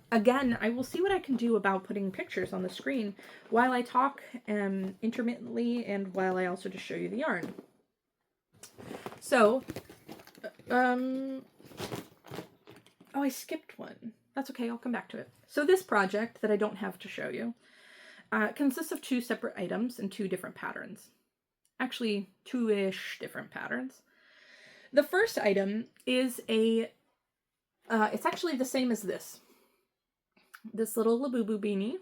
see what I can do about putting pictures on the screen while I talk intermittently and while I also just show you the yarn. So, oh, I skipped one. That's okay, I'll come back to it. So this project that I don't have to show you consists of 2 separate items and 2 different patterns. Actually, 2-ish different patterns. The first item is it's actually the same as this little Bubu beanie.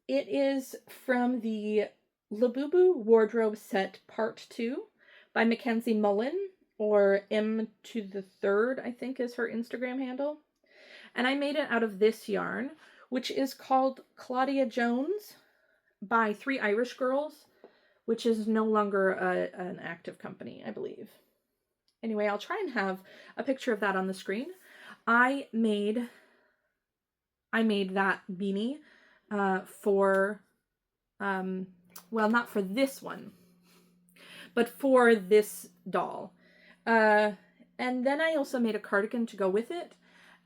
It is from the Bubu Wardrobe Set Part 2 by Mackenzie Mullen, or M to the third, I think is her Instagram handle. And I made it out of this yarn, which is called Claudia Jones by 3 Irish Girls, which is no longer an active company, I believe. Anyway, I'll try and have a picture of that on the screen. I made that beanie for, well, not for this one, but for this doll. And then I also made a cardigan to go with it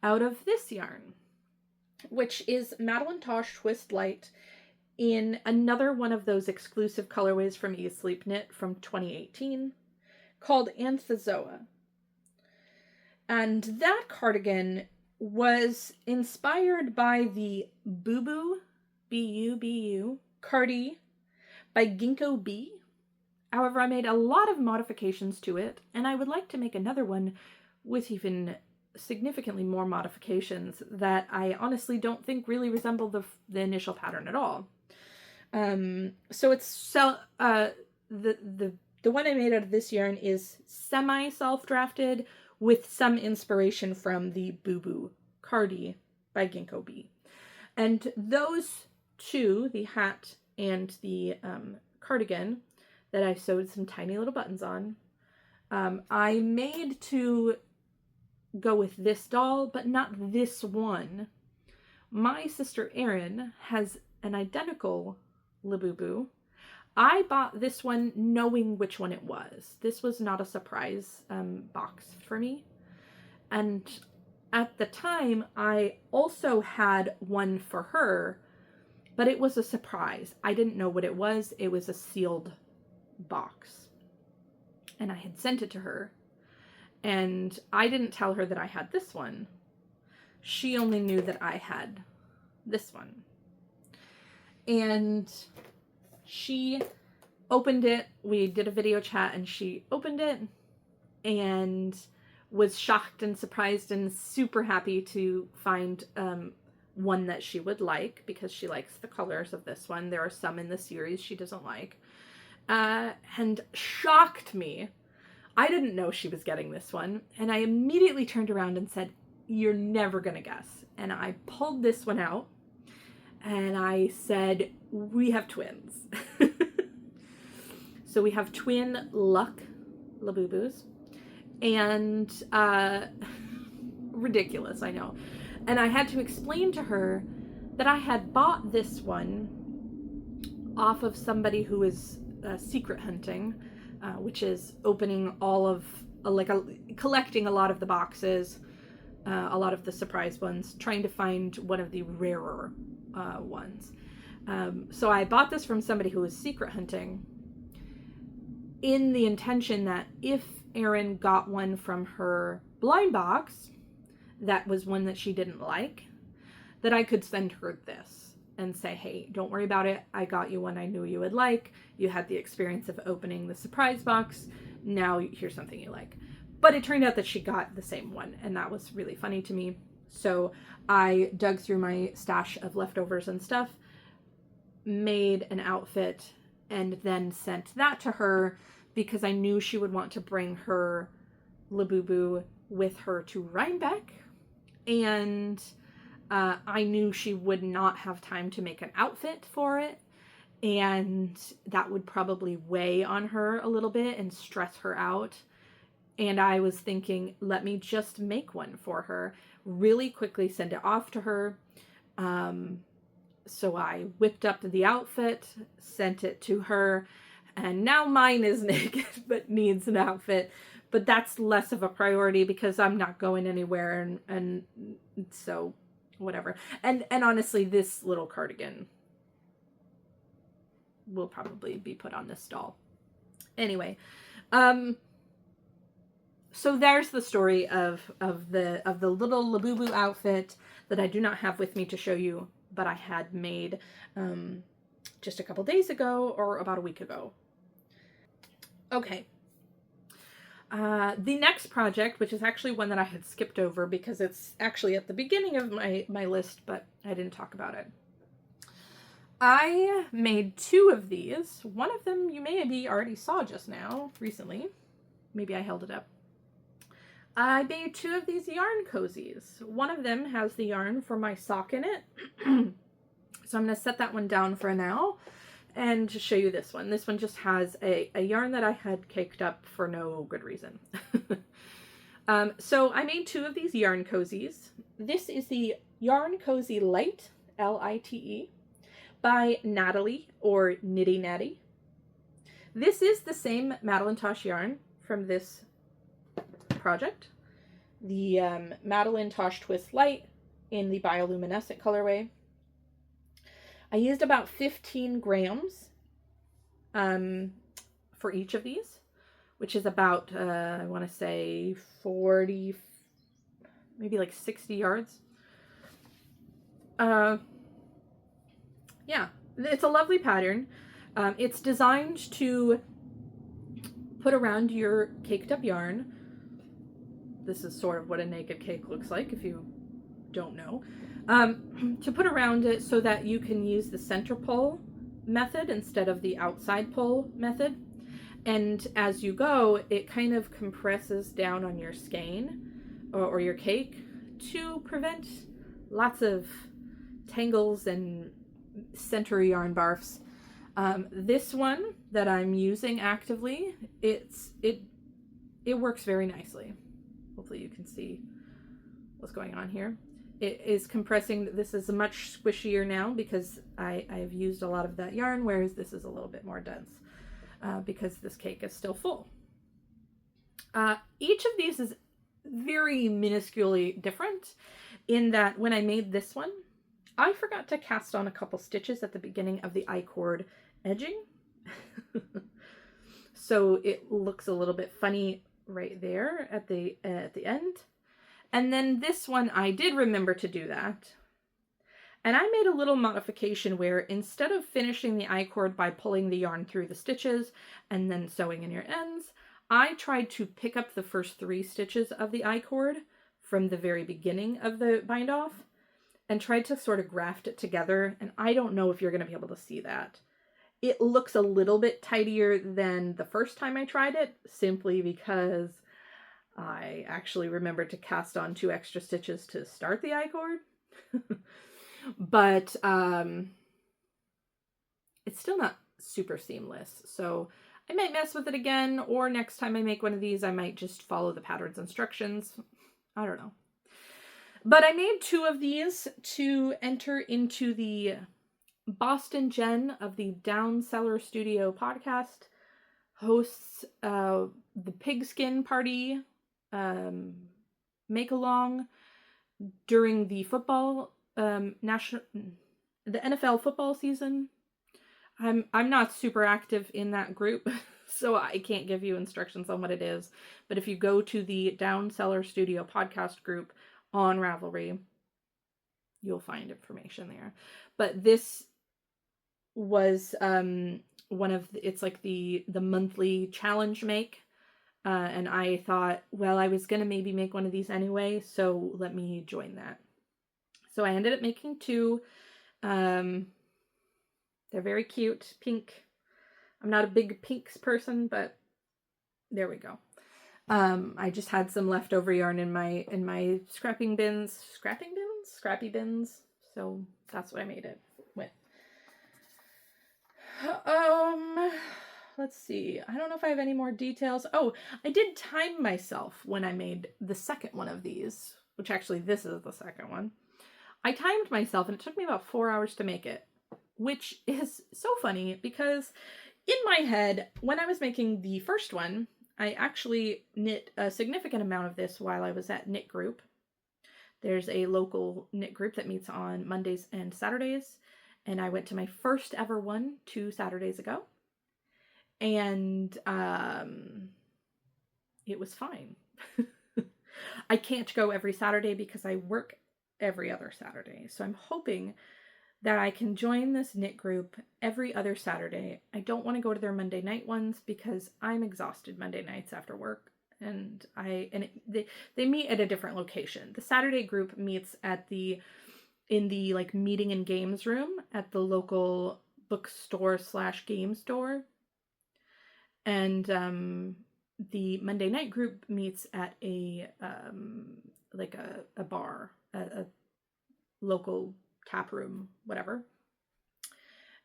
out of this yarn, which is Madeline Tosh Twist Light in another one of those exclusive colorways from Eat Sleep Knit from 2018 called Anthozoa. And that cardigan was inspired by the Bubu, B-U-B-U, Cardi by Ginkgo Bee. However, I made a lot of modifications to it, and I would like to make another one with even significantly more modifications that I honestly don't think really resemble the initial pattern at all. So it's the one I made out of this yarn is semi self-drafted with some inspiration from the Bubu Cardi by Ginkgo Bee. And those two, the hat and the cardigan that I sewed some tiny little buttons on, I made to go with this doll, but not this one. My sister Erin has an identical Labubu. I bought this one knowing which one it was. This was not a surprise box for me. And at the time, I also had one for her, but it was a surprise. I didn't know what it was. It was a sealed box. And I had sent it to her. And I didn't tell her that I had this one. She only knew that I had this one. And she opened it. We did a video chat and she opened it and was shocked and surprised and super happy to find one that she would like, because she likes the colors of this one. There are some in the series she doesn't like. And shocked me. I didn't know she was getting this one. And I immediately turned around and said, "You're never gonna guess." And I pulled this one out and I said, "We have twins." So we have twin Luck Labubus. And ridiculous, I know. And I had to explain to her that I had bought this one off of somebody who is secret hunting, which is opening all of, collecting a lot of the boxes, a lot of the surprise ones, trying to find one of the rarer ones. So I bought this from somebody who was secret hunting in the intention that if Erin got one from her blind box that was one that she didn't like, that I could send her this and say, "Hey, don't worry about it. I got you one I knew you would like. You had the experience of opening the surprise box. Now here's something you like." But it turned out that she got the same one, and that was really funny to me. So I dug through my stash of leftovers and stuff, made an outfit, and then sent that to her because I knew she would want to bring her Labubu with her to Rhinebeck, and I knew she would not have time to make an outfit for it, and that would probably weigh on her a little bit and stress her out. And I was thinking, let me just make one for her, really quickly send it off to her. So I whipped up the outfit, sent it to her, and now mine is naked but needs an outfit. But that's less of a priority because I'm not going anywhere, and so whatever. And honestly, this little cardigan will probably be put on this doll. Anyway, so there's the story of the little Labubu outfit that I do not have with me to show you, but I had made just a couple days ago, or about a week ago. Okay. The next project, which is actually one that I had skipped over because it's actually at the beginning of my list, but I didn't talk about it. I made two of these. One of them you maybe already saw just now, recently. Maybe I held it up. I made two of these yarn cozies. One of them has the yarn for my sock in it. So I'm going to set that one down for now and just show you this one. This one just has a yarn that I had caked up for no good reason. So I made two of these yarn cozies. This is the Yarn Cozy Light, L-I-T-E. by Natalie, or Nitty Natty. This is the same Madeline-Tosh yarn from this project. The Madeline-Tosh Twist Light in the bioluminescent colorway. I used about 15 grams for each of these, which is about, I want to say 40, maybe like 60 yards. Yeah, it's a lovely pattern. It's designed to put around your caked up yarn. This is sort of what a naked cake looks like if you don't know. To put around it so that you can use the center pull method instead of the outside pull method. And as you go, it kind of compresses down on your skein or your cake to prevent lots of tangles and center yarn barfs. This one that I'm using actively, it works very nicely. Hopefully you can see what's going on here. It is compressing. This is much squishier now because I've used a lot of that yarn, whereas this is a little bit more dense because this cake is still full. Each of these is very minusculely different in that when I made this one, I forgot to cast on a couple stitches at the beginning of the I-cord edging. So it looks a little bit funny right there at the end. And then this one, I did remember to do that. And I made a little modification where instead of finishing the I-cord by pulling the yarn through the stitches and then sewing in your ends, I tried to pick up the first 3 stitches of the I-cord from the very beginning of the bind off and tried to sort of graft it together. And I don't know if you're going to be able to see that. It looks a little bit tidier than the first time I tried it, simply because I actually remembered to cast on 2 extra stitches to start the I-cord. But it's still not super seamless. So I might mess with it again, or next time I make one of these, I might just follow the pattern's instructions. I don't know. But I made 2 of these to enter into the Boston Jen of the Down Cellar Studio podcast hosts the pigskin party make along during the football the NFL football season. I'm not super active in that group, so I can't give you instructions on what it is. But if you go to the Down Cellar Studio podcast group on Ravelry, you'll find information there. But this was one of it's like the monthly challenge make, and I thought, well, I was gonna maybe make one of these anyway, so let me join that. So I ended up making 2. They're very cute, pink. I'm not a big pinks person, but there we go. I just had some leftover yarn in my scrappy bins, so that's what I made it with. Let's see. I don't know if I have any more details. Oh, I did time myself when I made the second one of these, which actually this is the second one. I timed myself and it took me about 4 hours to make it, which is so funny because in my head, when I was making the first one, I actually knit a significant amount of this while I was at Knit Group. There's a local knit group that meets on Mondays and Saturdays. And I went to my first ever one 2 Saturdays ago. And it was fine. I can't go every Saturday because I work every other Saturday. So I'm hoping that I can join this knit group every other Saturday. I don't want to go to their Monday night ones because I'm exhausted Monday nights after work. And they meet at a different location. The Saturday group meets in the like meeting and games room at the local bookstore / game store. And the Monday night group meets at a bar, a local tap room, whatever.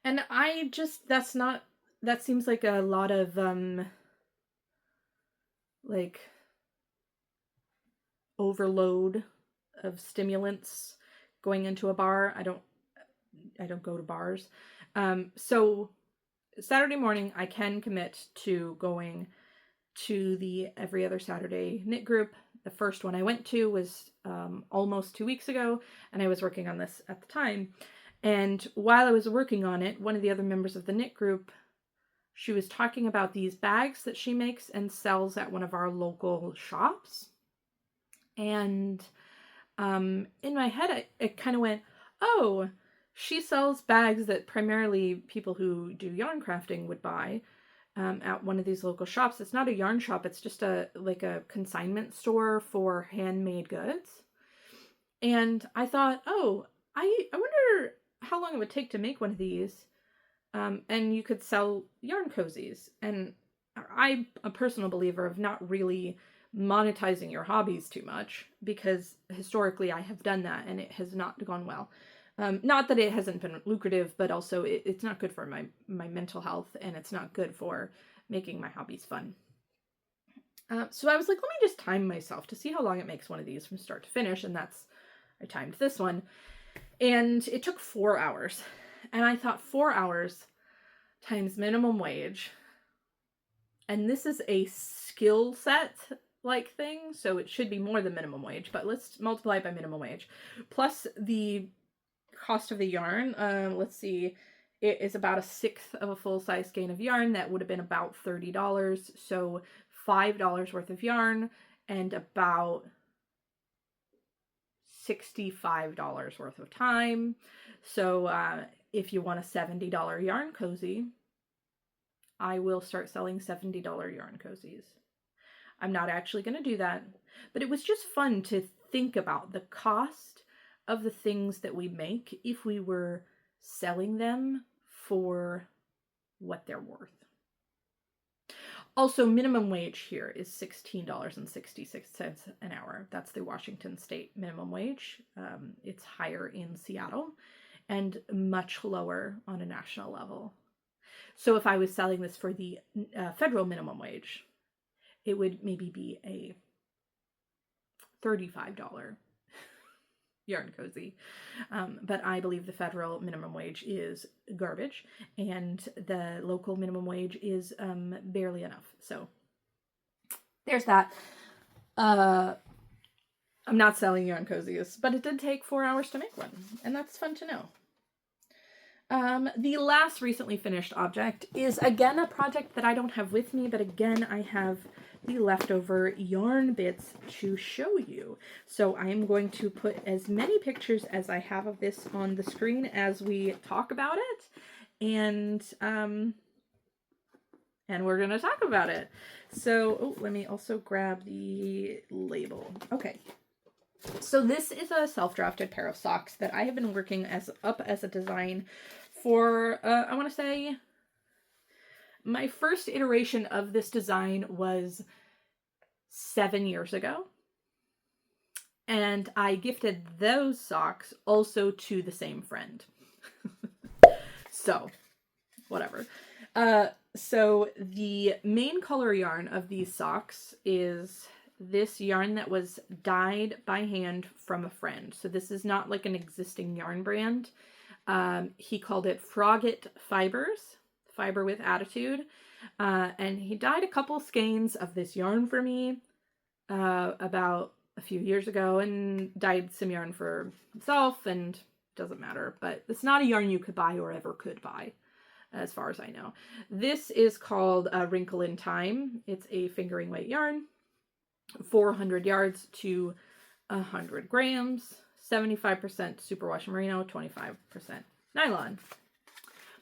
And that seems like a lot of like overload of stimulants going into a bar. don't go to bars. So Saturday morning, I can commit to going to the every other Saturday knit group. The first one I went to was almost 2 weeks ago, and I was working on this at the time. And while I was working on it, one of the other members of the knit group, she was talking about these bags that she makes and sells at one of our local shops. And in my head, it kind of went, oh, she sells bags that primarily people who do yarn crafting would buy at one of these local shops. It's not a yarn shop. It's just a consignment store for handmade goods. And I thought, oh, I wonder how long it would take to make one of these. And you could sell yarn cozies. And I'm a personal believer of not really monetizing your hobbies too much, because historically I have done that and it has not gone well. Not that it hasn't been lucrative, but also it's not good for my mental health, and it's not good for making my hobbies fun. So I was like, let me just time myself to see how long it makes one of these from start to finish, and I timed this one. And it took 4 hours. And I thought 4 hours times minimum wage. And this is a skill set like thing, so it should be more than minimum wage, but let's multiply it by minimum wage. Plus the cost of the yarn, let's see, it is about 1/6 of a full-size skein of yarn. That would have been about $30, so $5 worth of yarn and about $65 worth of time. So if you want a $70 yarn cozy, I will start selling $70 yarn cozies. I'm not actually going to do that, but it was just fun to think about the cost of the things that we make if we were selling them for what they're worth. Also, minimum wage here is $16.66 an hour. That's the Washington State minimum wage. It's higher in Seattle and much lower on a national level. So if I was selling this for the federal minimum wage, it would maybe be a $35 yarn cozy. But I believe the federal minimum wage is garbage, and the local minimum wage is barely enough. So there's that. I'm not selling yarn cozies, but it did take 4 hours to make one, and that's fun to know. The last recently finished object is again a project that I don't have with me, but again I have the leftover yarn bits to show you. So I am going to put as many pictures as I have of this on the screen as we talk about it, and we're going to talk about it. So, let me also grab the label. Okay. So this is a self-drafted pair of socks that I have been working up as a design for, I want to say, my first iteration of this design was 7 years ago. And I gifted those socks also to the same friend. So, whatever. So the main color yarn of these socks is this yarn that was dyed by hand from a friend. So this is not like an existing yarn brand. He called it Frogget Fibers, Fiber with Attitude. And he dyed a couple skeins of this yarn for me about a few years ago, and dyed some yarn for himself, and doesn't matter. But it's not a yarn you could buy or ever could buy, as far as I know. This is called Wrinkle in Time. It's a fingering weight yarn, 400 yards to 100 grams, 75% superwash merino, 25% nylon.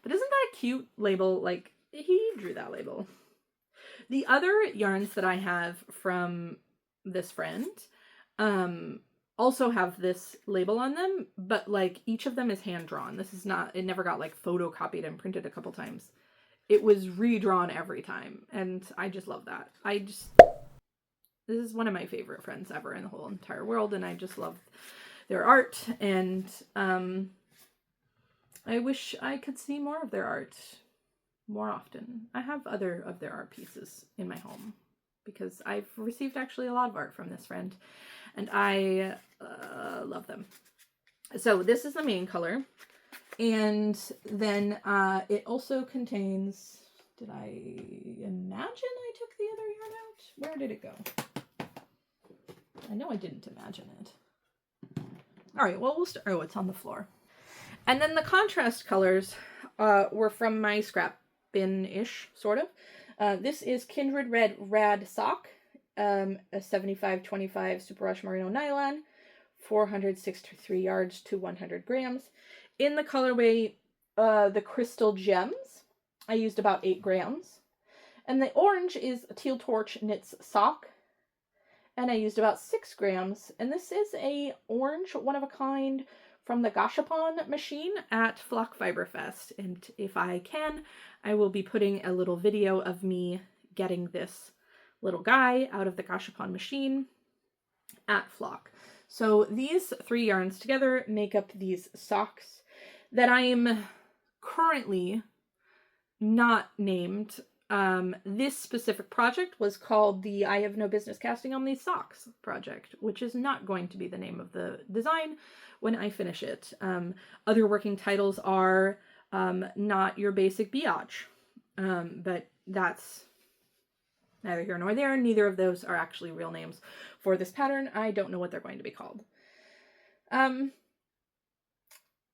But isn't that a cute label? Like, he drew that label. The other yarns that I have from this friend also have this label on them, but like each of them is hand drawn. This is not, it never got like photocopied and printed a couple times. It was redrawn every time, and I just love that. This is one of my favorite friends ever in the whole entire world, and I just love their art, and I wish I could see more of their art more often. I have other of their art pieces in my home because I've received actually a lot of art from this friend, and I love them. So this is the main color. And then it also contains, did I imagine I took the other yarn out? Where did it go? I know I didn't imagine it. All right, well, we'll start. Oh, it's on the floor. And then the contrast colors were from my scrap bin-ish, sort of. This is Kindred Red Rad Sock, a 75/25 Super Rush Merino Nylon, 463 yards to 100 grams. In the colorway, the Crystal Gems, I used about 8 grams. And the orange is Teal Torch Knits Sock, and I used about 6 grams. And this is a orange one-of-a-kind from the Gashapon machine at Flock Fiber Fest. And if I can, I will be putting a little video of me getting this little guy out of the Gashapon machine at Flock. So these 3 yarns together make up these socks that I'm currently not named. This specific project was called the I Have No Business Casting on These Socks project, which is not going to be the name of the design when I finish it. Other working titles are Not Your Basic Biatch, but that's neither here nor there. Neither of those are actually real names for this pattern. I don't know what they're going to be called.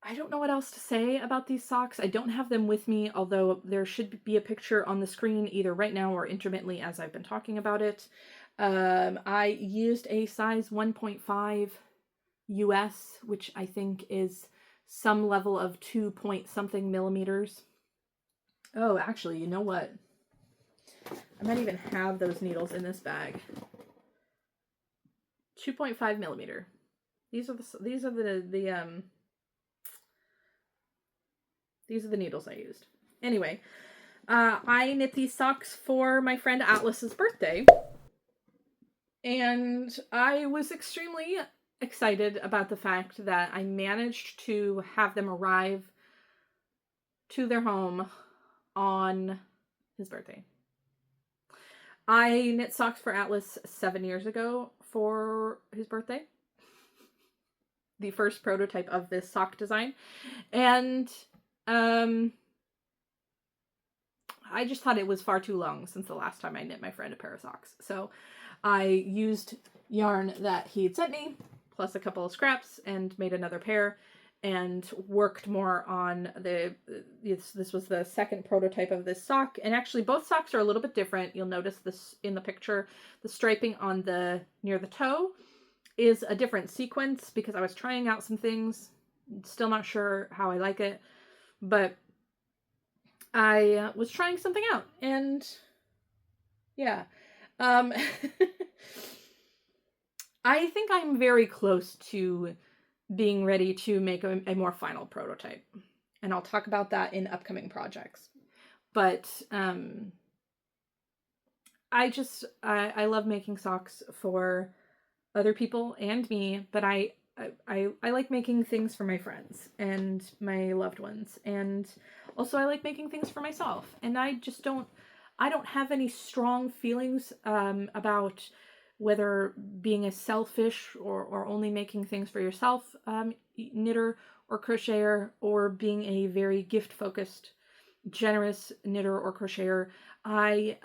I don't know what else to say about these socks. I don't have them with me, although there should be a picture on the screen either right now or intermittently as I've been talking about it. I used a size 1.5 US, which I think is some level of 2 point something millimeters. Oh, actually, you know what? I might even have those needles in this bag. 2.5 millimeter. These are the needles I used. Anyway, I knit these socks for my friend Atlas's birthday, and I was extremely excited about the fact that I managed to have them arrive to their home on his birthday. I knit socks for Atlas 7 years ago for his birthday. The first prototype of this sock design. And I just thought it was far too long since the last time I knit my friend a pair of socks. So I used yarn that he had sent me, plus a couple of scraps, and made another pair, and worked more on this was the second prototype of this sock. And actually both socks are a little bit different. You'll notice this in the picture. The striping on near the toe is a different sequence because I was trying out some things. Still not sure how I like it, but I was trying something out, and yeah. I think I'm very close to being ready to make a more final prototype, and I'll talk about that in upcoming projects. But I love making socks for other people and me, but I like making things for my friends and my loved ones, and also I like making things for myself. And I don't have any strong feelings about whether being a selfish or only making things for yourself knitter or crocheter, or being a very gift-focused, generous knitter or crocheter. I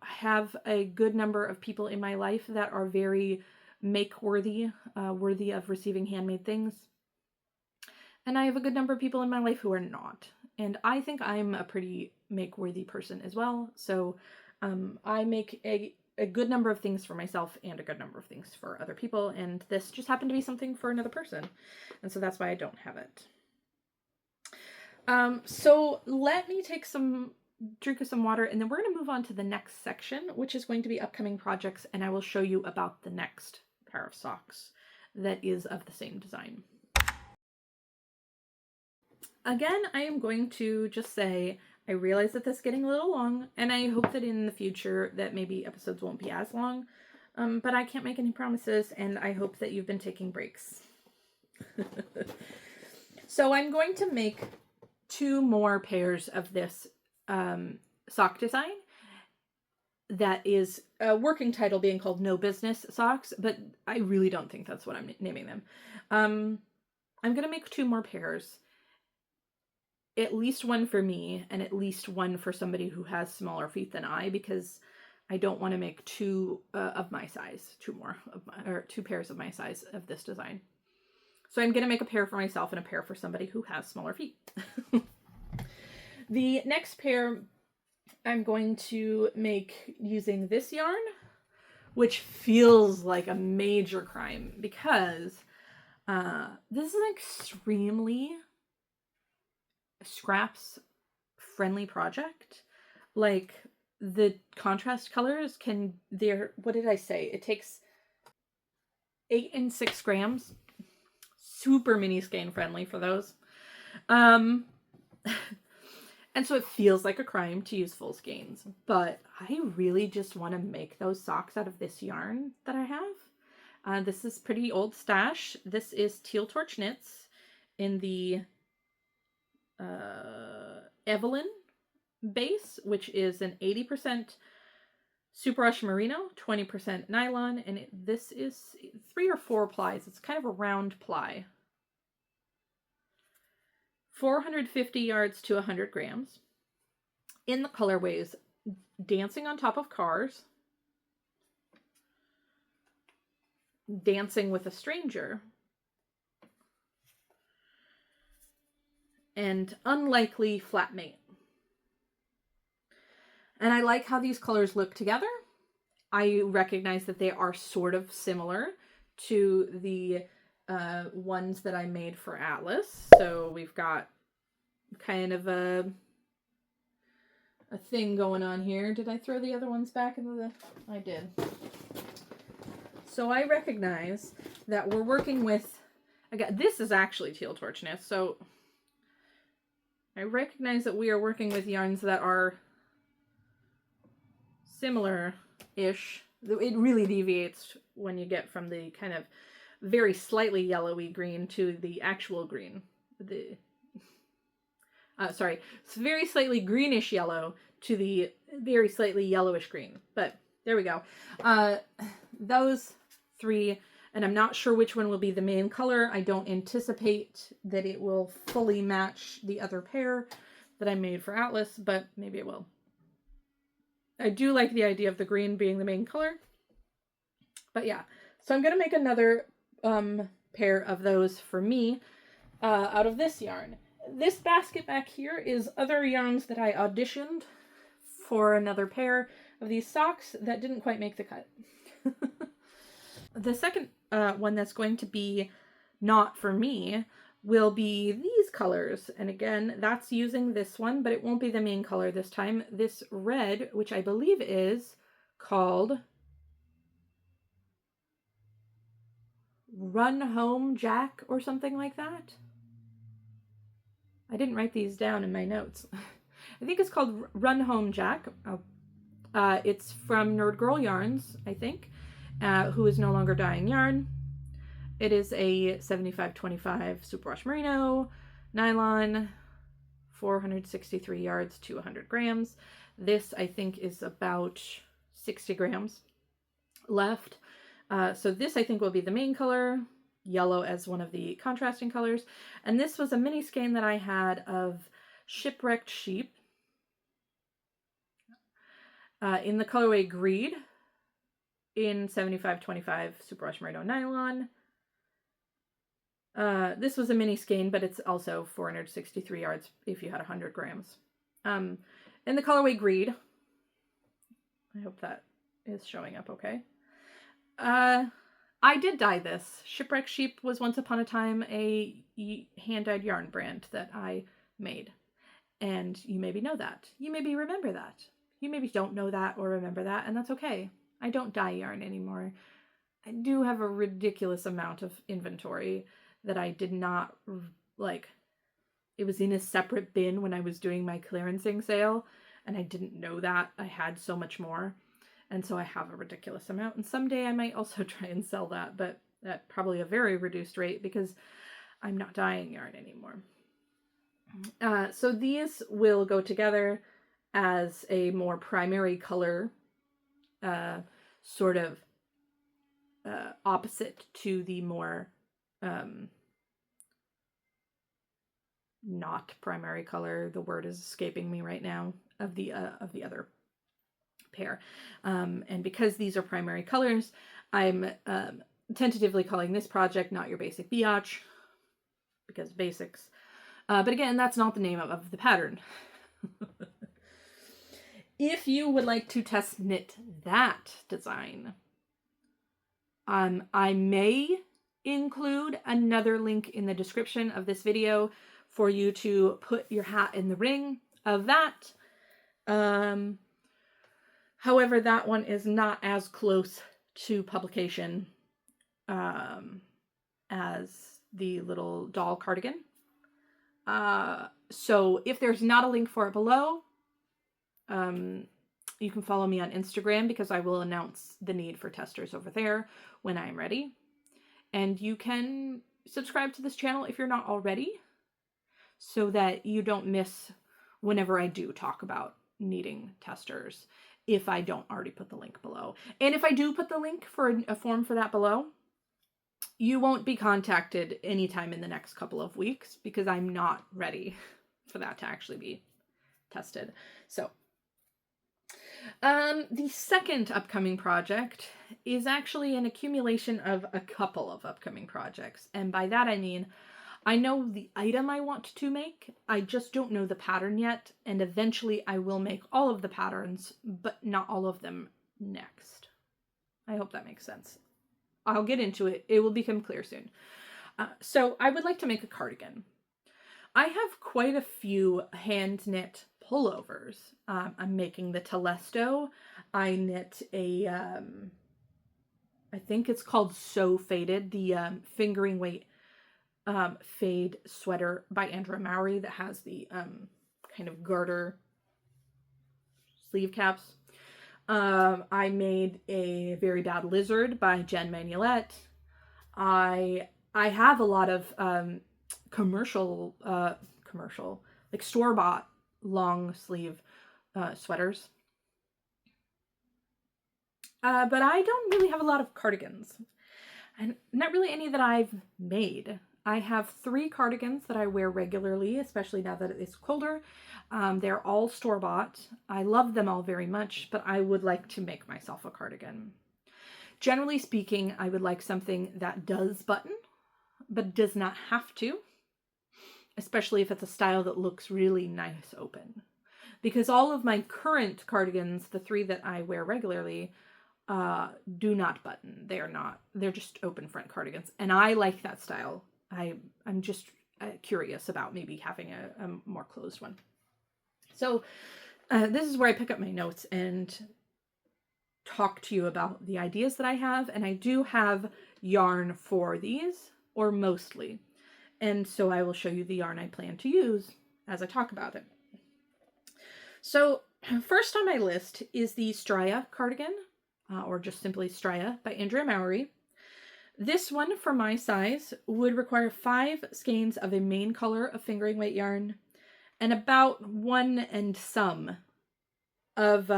have a good number of people in my life that are very make-worthy, worthy of receiving handmade things. And I have a good number of people in my life who are not. And I think I'm a pretty make-worthy person as well. So I make a good number of things for myself and a good number of things for other people. And this just happened to be something for another person. And so that's why I don't have it. So let me take drink of some water, and then we're going to move on to the next section, which is going to be upcoming projects, and I will show you about the next pair of socks that is of the same design. Again, I am going to just say, I realize that this is getting a little long, and I hope that in the future that maybe episodes won't be as long, but I can't make any promises, and I hope that you've been taking breaks. So I'm going to make 2 more pairs of this sock design that is a working title being called No Business Socks, but I really don't think that's what I'm naming them. I'm going to make 2 more pairs, at least one for me and at least one for somebody who has smaller feet than I, because I don't want to make two of my size, two pairs of my size of this design. So I'm going to make a pair for myself and a pair for somebody who has smaller feet. The next pair I'm going to make using this yarn, which feels like a major crime because this is an extremely scraps friendly project. Like, the contrast colors what did I say? It takes 8 and 6 grams. Super mini skein friendly for those. And so it feels like a crime to use full skeins, but I really just want to make those socks out of this yarn that I have. This is pretty old stash. This is Teal Torch Knits in the Evelyn base, which is an 80% superwash merino, 20% nylon, and this is 3 or 4 plies. It's kind of a round ply. 450 yards to 100 grams. In the colorways, Dancing on Top of Cars, Dancing with a Stranger, and Unlikely Flatmate. And I like how these colors look together. I recognize that they are sort of similar to the ones that I made for Atlas. So we've got kind of a thing going on here. Did I throw the other ones back into the... I did. So I recognize that we're working with... Again, this is actually Teal Torch Knits, so I recognize that we are working with yarns that are similar-ish. It really deviates when you get from the kind of very slightly yellowy green to the actual green. It's very slightly greenish yellow to the very slightly yellowish green. But there we go. Those 3, and I'm not sure which one will be the main color. I don't anticipate that it will fully match the other pair that I made for Atlas, but maybe it will. I do like the idea of the green being the main color. But yeah, so I'm going to make another pair of those for me out of this yarn. This basket back here is other yarns that I auditioned for another pair of these socks that didn't quite make the cut. The second one that's going to be not for me will be these colors. And again, that's using this one, but it won't be the main color this time. This red, which I believe is called Run Home Jack or something like that. I didn't write these down in my notes. I think it's called Run Home Jack. It's from Nerd Girl Yarns, I think, who is no longer dyeing yarn. It is a 75-25 superwash merino, nylon, 463 yards to 100 grams. This, I think, is about 60 grams left. So this, I think, will be the main color, yellow as one of the contrasting colors. And this was a mini skein that I had of Shipwrecked Sheep in the colorway Greed in 75-25 superwash merino nylon. This was a mini skein, but it's also 463 yards if you had 100 grams. In the colorway Greed. I hope that is showing up okay. I did dye this. Shipwrecked Sheep was once upon a time a hand-dyed yarn brand that I made. And you maybe know that. You maybe remember that. You maybe don't know that or remember that, and that's okay. I don't dye yarn anymore. I do have a ridiculous amount of inventory that I did not, like, it was in a separate bin when I was doing my clearancing sale, and I didn't know that I had so much more. And so I have a ridiculous amount, and someday I might also try and sell that, but at probably a very reduced rate because I'm not dyeing yarn anymore. So these will go together as a more primary color, sort of opposite to the more not primary color. The word is escaping me right now of the other pair. And because these are primary colors, I'm tentatively calling this project Not Your Basic Biatch, because basics. But again, that's not the name of the pattern. If you would like to test knit that design, I may include another link in the description of this video for you to put your hat in the ring of that. However, that one is not as close to publication as the little doll cardigan. So if there's not a link for it below, you can follow me on Instagram, because I will announce the need for testers over there when I'm ready. And you can subscribe to this channel if you're not already, so that you don't miss whenever I do talk about needing testers, if I don't already put the link below. And if I do put the link for a form for that below, you won't be contacted anytime in the next couple of weeks, because I'm not ready for that to actually be tested. So the second upcoming project is actually an accumulation of a couple of upcoming projects. And by that I mean, I know the item I want to make, I just don't know the pattern yet, and eventually I will make all of the patterns, but not all of them next. I hope that makes sense. I'll get into it. It will become clear soon. So I would like to make a cardigan. I have quite a few hand knit pullovers. I'm making the Telesto. I knit a, I think it's called So Faded, the fingering weight fade sweater by Andrea Mowry that has the kind of garter sleeve caps. I made a Very Bad Lizard by Jen Manulette. I have a lot of commercial, like store-bought long sleeve sweaters. But I don't really have a lot of cardigans, and not really any that I've made. I have 3 cardigans that I wear regularly, especially now that it's colder. They're all store-bought. I love them all very much, but I would like to make myself a cardigan. Generally speaking, I would like something that does button, but does not have to, especially if it's a style that looks really nice open. Because all of my current cardigans, the 3 that I wear regularly, do not button. They're just open front cardigans. And I like that style. I'm just curious about maybe having a more closed one. So this is where I pick up my notes and talk to you about the ideas that I have. And I do have yarn for these, or mostly. And so I will show you the yarn I plan to use as I talk about it. So first on my list is the Straya cardigan, or just simply Straya by Andrea Mowry. This one, for my size, would require 5 skeins of a main color of fingering weight yarn, and about 1 and some of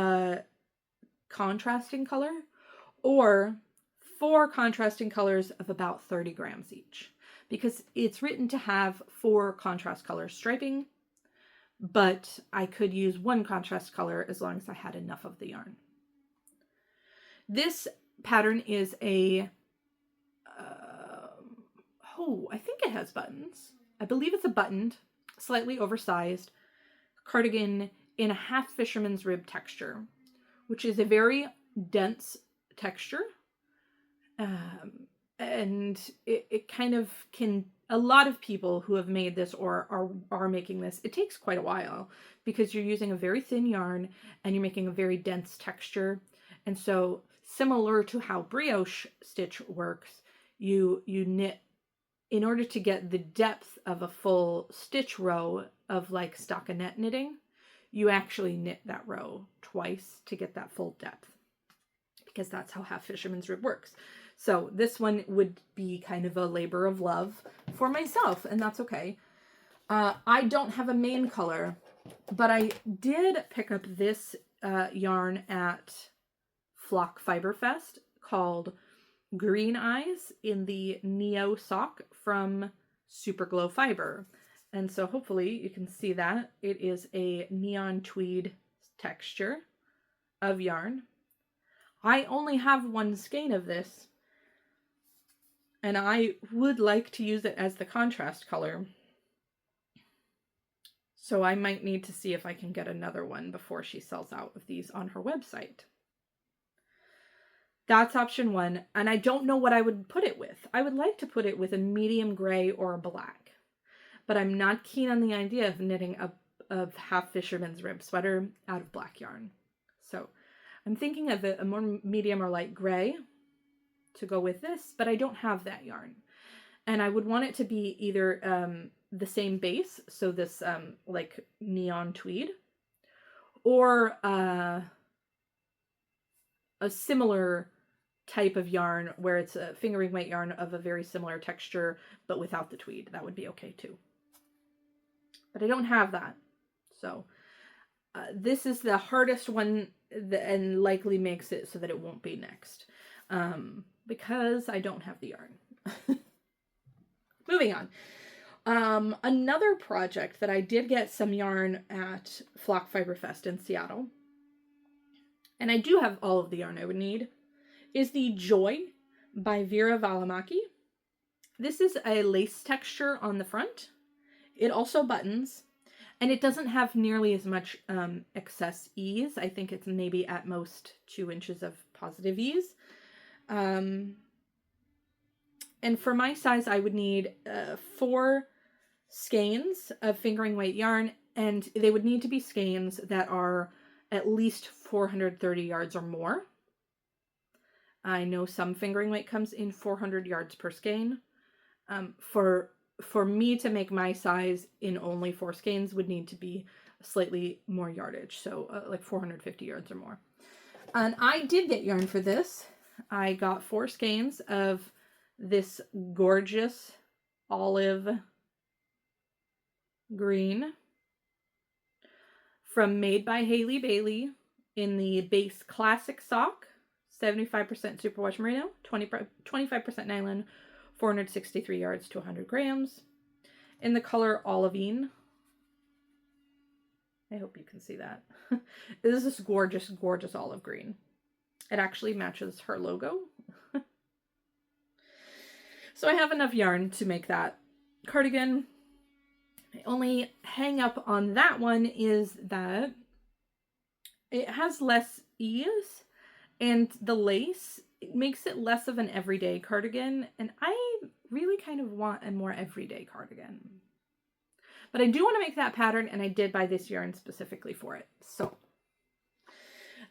contrasting color, or 4 contrasting colors of about 30 grams each, because it's written to have 4 contrast color striping, but I could use 1 contrast color as long as I had enough of the yarn. This pattern is a I think it has buttons. I believe it's a buttoned, slightly oversized cardigan in a half fisherman's rib texture, which is a very dense texture. And it kind of can, a lot of people who have made this or are making this, it takes quite a while, because you're using a very thin yarn and you're making a very dense texture. And so similar to how brioche stitch works, you knit, in order to get the depth of a full stitch row of like stockinette knitting, you actually knit that row twice to get that full depth, because that's how half fisherman's rib works. So this one would be kind of a labor of love for myself, and that's okay. I don't have a main color, but I did pick up this yarn at Flock Fiber Fest called Green Eyes in the Neo Sock from Super Glow Fiber. And so hopefully you can see that. It is a neon tweed texture of yarn. I only have one skein of this, and I would like to use it as the contrast color. So I might need to see if I can get another one before she sells out of these on her website. That's option one, and I don't know what I would put it with. I would like to put it with a medium gray or a black, but I'm not keen on the idea of knitting a half fisherman's rib sweater out of black yarn. So I'm thinking of a more medium or light gray to go with this, but I don't have that yarn. And I would want it to be either the same base, so this like neon tweed, or a similar type of yarn where it's a fingering weight yarn of a very similar texture, but without the tweed. That would be okay too. But I don't have that. So this is the hardest one and likely makes it so that it won't be next. Because I don't have the yarn. Moving on. Another project that I did get some yarn at Flock Fiber Fest in Seattle, and I do have all of the yarn I would need, is the Joy by Vera Valimaki. This is a lace texture on the front. It also buttons, and it doesn't have nearly as much excess ease. I think it's maybe at most 2 inches of positive ease. And for my size, I would need 4 skeins of fingering weight yarn, and they would need to be skeins that are at least 430 yards or more. I know some fingering weight comes in 400 yards per skein. For me to make my size in only 4 skeins would need to be slightly more yardage, so like 450 yards or more. And I did get yarn for this. I got 4 skeins of this gorgeous olive green from Made by Haley Bailey in the base classic sock, 75% superwash merino, 25% nylon, 463 yards to 100 grams, in the color olivine. I hope you can see that. This is gorgeous, gorgeous olive green. It actually matches her logo. So I have enough yarn to make that cardigan. The only hang up on that one is that it has less ease, and the lace, it makes it less of an everyday cardigan, and I really kind of want a more everyday cardigan. But I do want to make that pattern, and I did buy this yarn specifically for it. So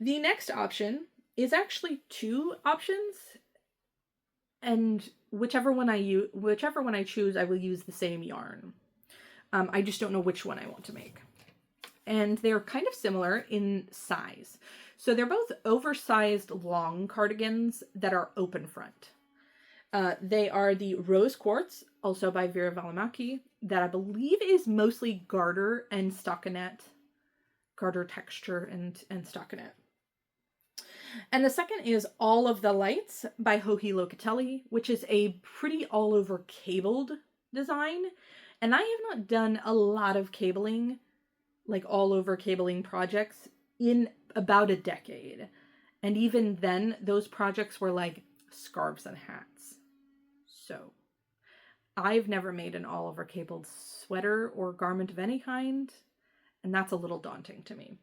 the next option is actually 2 options, and whichever one I choose, I will use the same yarn. I just don't know which one I want to make. And they're kind of similar in size. So they're both oversized long cardigans that are open front. They are the Rose Quartz, also by Vera Valimaki, that I believe is mostly garter and stockinette, garter texture and stockinette. And the second is All of the Lights by Joji Locatelli, which is a pretty all over cabled design. And I have not done a lot of cabling, like all over cabling projects, in about a decade. And even then, those projects were like scarves and hats. So I've never made an all over cabled sweater or garment of any kind, and that's a little daunting to me.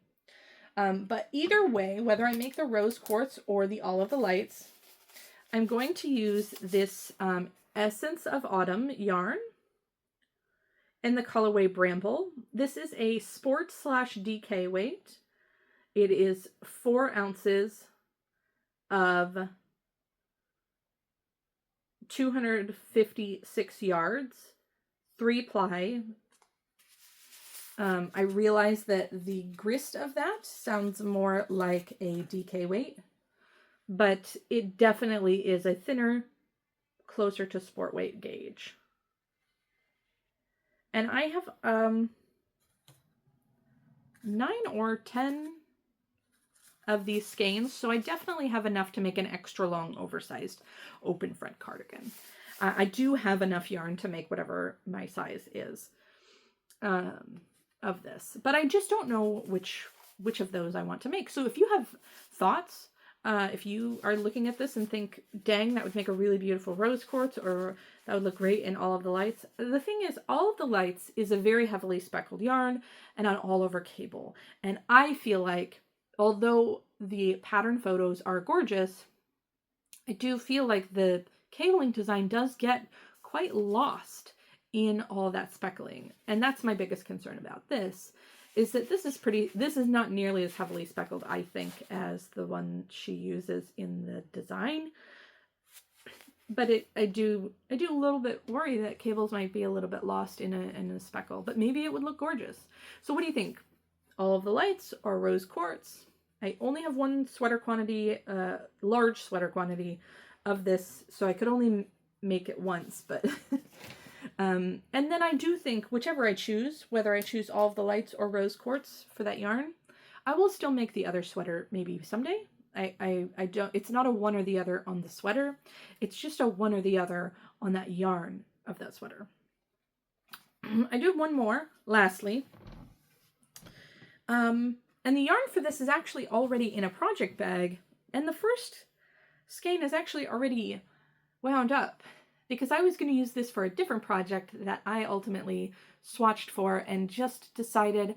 But either way, whether I make the Rose Quartz or the All of the Lights, I'm going to use this Essence of Autumn yarn in the colorway Bramble. This is a sport / DK weight. It is 4 ounces of 256 yards, 3 ply. I realize that the grist of that sounds more like a DK weight, but it definitely is a thinner, closer to sport weight gauge. And I have 9 or 10 of these skeins, so I definitely have enough to make an extra long, oversized open front cardigan. I do have enough yarn to make whatever my size is. of this, but I just don't know which of those I want to make. So if you have thoughts, if you are looking at this and think, dang, that would make a really beautiful rose quartz, or that would look great in All of the Lights. The thing is, All of the Lights is a very heavily speckled yarn and an all over cable. And I feel like, although the pattern photos are gorgeous, I do feel like the cabling design does get quite lost in all that speckling. And that's my biggest concern about this, is that this is not nearly as heavily speckled, I think, as the one she uses in the design. But I do a little bit worry that cables might be a little bit lost in a speckle, but maybe it would look gorgeous. So what do you think? All of the Lights or rose quartz? I only have one sweater quantity, large sweater quantity of this, so I could only make it once, but and then I do think whichever I choose, whether I choose All of the Lights or rose quartz for that yarn, I will still make the other sweater maybe someday. I don't, it's not a one or the other on the sweater. It's just a one or the other on that yarn of that sweater. I do have one more, lastly. And the yarn for this is actually already in a project bag, and the first skein is actually already wound up, because I was going to use this for a different project that I ultimately swatched for and just decided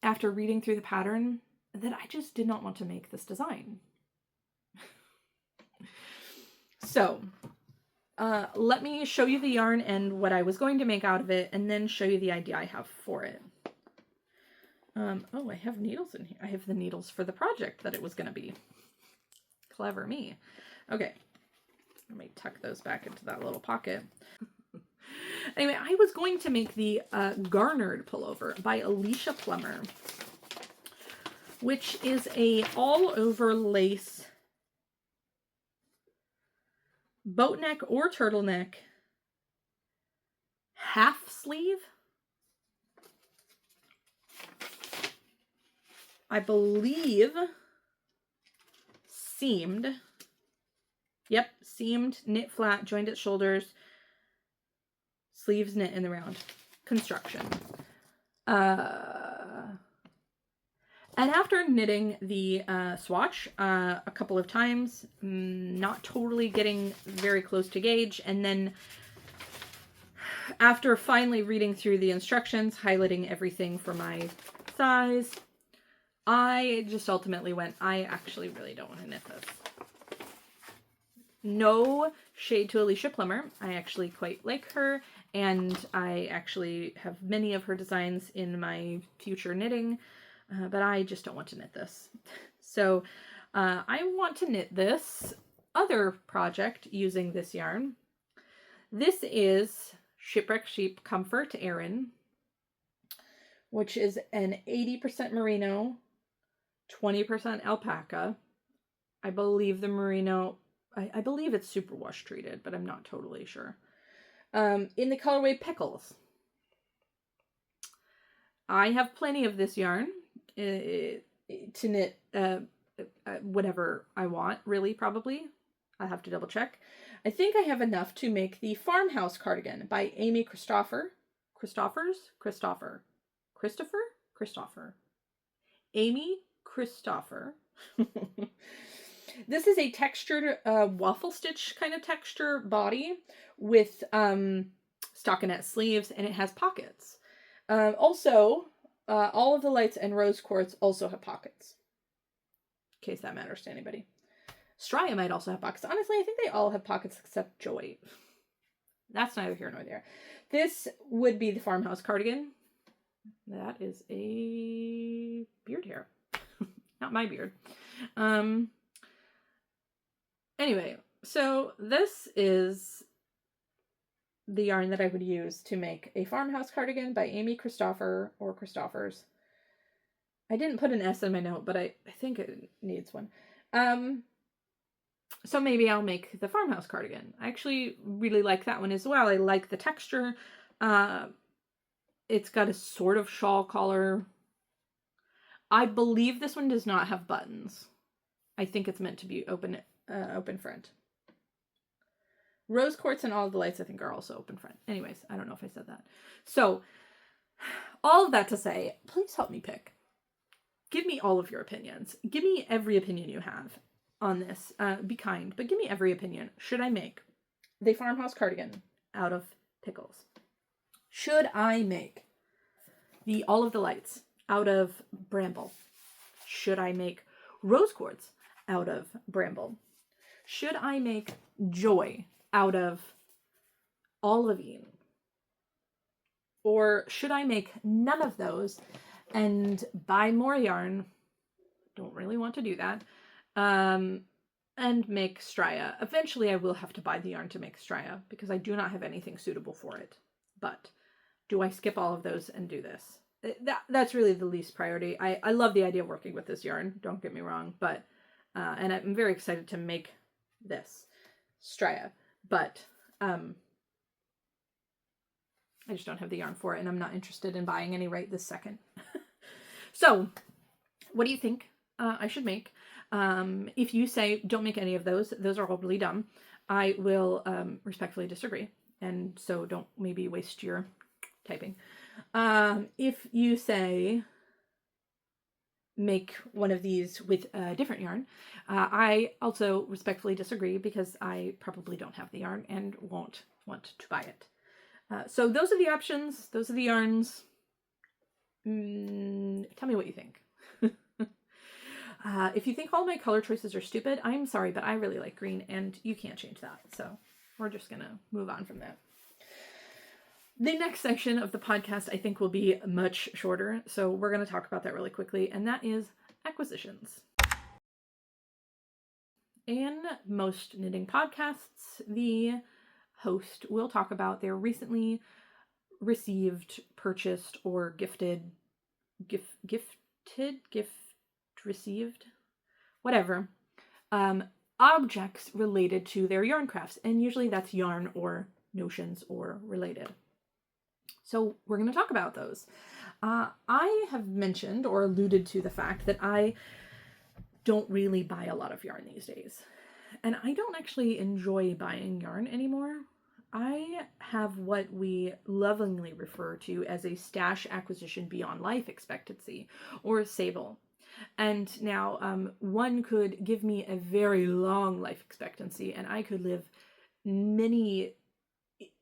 after reading through the pattern that I just did not want to make this design. So let me show you the yarn and what I was going to make out of it, and then show you the idea I have for it. Oh, I have needles in here. I have the needles for the project that it was going to be. Clever me. Okay. Let me tuck those back into that little pocket. Anyway, I was going to make the Garnered pullover by Alicia Plummer, which is a all-over lace boat neck or turtleneck half sleeve. I believe seamed. Yep, seamed, knit flat, joined at shoulders, sleeves knit in the round construction. And after knitting the swatch a couple of times, not totally getting very close to gauge, and then after finally reading through the instructions, highlighting everything for my size, I just ultimately went, I actually really don't want to knit this. No shade to Alicia Plummer. I actually quite like her, and I actually have many of her designs in my future knitting. But I just don't want to knit this. So I want to knit this other project using this yarn. This is Shipwrecked Sheep Comfort Aran, which is an 80% merino, 20% alpaca. I believe the merino, I believe it's superwash treated, but I'm not totally sure. In the colorway Pickles. I have plenty of this yarn to knit whatever I want, really, probably. I'll have to double check. I think I have enough to make the Farmhouse Cardigan by Amy Christopher. Amy Christopher. This is a textured waffle stitch kind of texture body with stockinette sleeves, and it has pockets. Also, All of the Lights and rose quartz also have pockets, in case that matters to anybody. Straya might also have pockets. Honestly, I think they all have pockets except Joy. That's neither here nor there. This would be the Farmhouse Cardigan. That is a beard hair. Not my beard. Anyway, so this is the yarn that I would use to make a Farmhouse Cardigan by Amy Christopher, or Christophers. I didn't put an S in my note, but I think it needs one. So maybe I'll make the Farmhouse Cardigan. I actually really like that one as well. I like the texture. It's got a sort of shawl collar. I believe this one does not have buttons. I think it's meant to be open front. Rose quartz and all of the lights, I think, are also open front. Anyways, I don't know if I said that. So, all of that to say, please help me pick. Give me all of your opinions. Give me every opinion you have on this. Be kind, but give me every opinion. Should I make the farmhouse cardigan out of pickles? Should I make the all of the lights out of bramble? Should I make rose quartz out of bramble? Should I make joy out of olivine? Or should I make none of those and buy more yarn? Don't really want to do that. And make striya. Eventually I will have to buy the yarn to make striya because I do not have anything suitable for it. But do I skip all of those and do this? That's really the least priority. I love the idea of working with this yarn, don't get me wrong, but and I'm very excited to make this striya, but I just don't have the yarn for it, and I'm not interested in buying any right this second. So what do you think I should make? If you say don't make any of those are all really dumb, I will respectfully disagree, and so don't maybe waste your typing. If you say make one of these with a different yarn, I also respectfully disagree because I probably don't have the yarn and won't want to buy it. So those are the options. Those are the yarns. Tell me what you think. If you think all my color choices are stupid, I'm sorry, but I really like green and you can't change that. So we're just going to move on from that. The next section of the podcast, I think, will be much shorter, so we're going to talk about that really quickly, and that is acquisitions. In most knitting podcasts, the host will talk about their recently received, purchased, or received, whatever, objects related to their yarn crafts, and usually that's yarn or notions or related. So we're going to talk about those. I have mentioned or alluded to the fact that I don't really buy a lot of yarn these days. And I don't actually enjoy buying yarn anymore. I have what we lovingly refer to as a stash acquisition beyond life expectancy, or SABLE. And now one could give me a very long life expectancy and I could live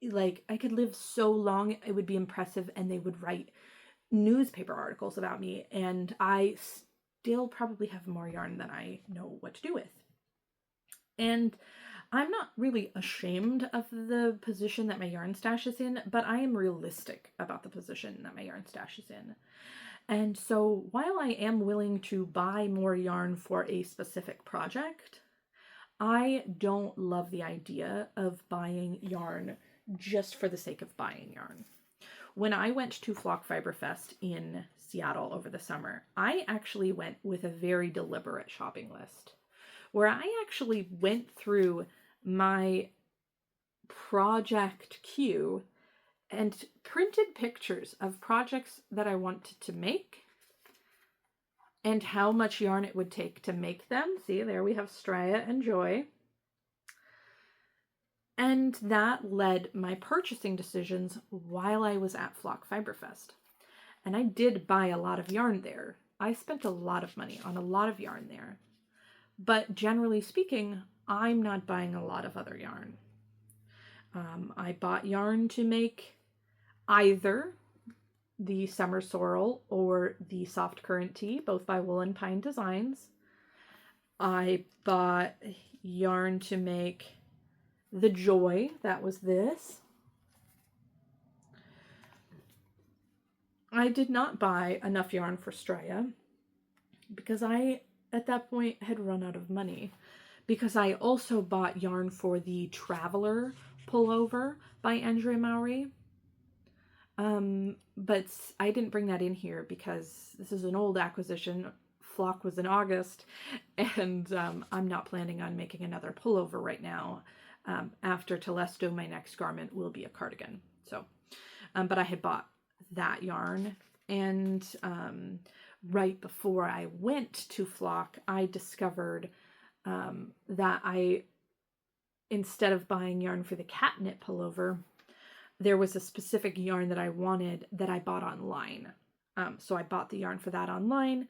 I could live so long, it would be impressive, and they would write newspaper articles about me, and I still probably have more yarn than I know what to do with. And I'm not really ashamed of the position that my yarn stash is in, but I am realistic about the position that my yarn stash is in. And so while I am willing to buy more yarn for a specific project, I don't love the idea of buying yarn just for the sake of buying yarn. When I went to Flock Fiber Fest in Seattle over the summer, I actually went with a very deliberate shopping list where I actually went through my project queue and printed pictures of projects that I wanted to make and how much yarn it would take to make them. See, there we have Striya and Joy. And that led my purchasing decisions while I was at Flock Fiber Fest. And I did buy a lot of yarn there. I spent a lot of money on a lot of yarn there. But generally speaking, I'm not buying a lot of other yarn. I bought yarn to make either the Summer Sorrel or the Soft Current Tea, both by Wool and Pine Designs. I bought yarn to make the Joy, that was this. I did not buy enough yarn for Striya because I, at that point, had run out of money. Because I also bought yarn for the Traveler pullover by Andre Maury. But I didn't bring that in here because this is an old acquisition. Flock was in August, and I'm not planning on making another pullover right now. After Telesto, my next garment will be a cardigan. So, but I had bought that yarn, and right before I went to Flock, I discovered that I instead of buying yarn for the catnip pullover, there was a specific yarn that I wanted that I bought online. So I bought the yarn for that online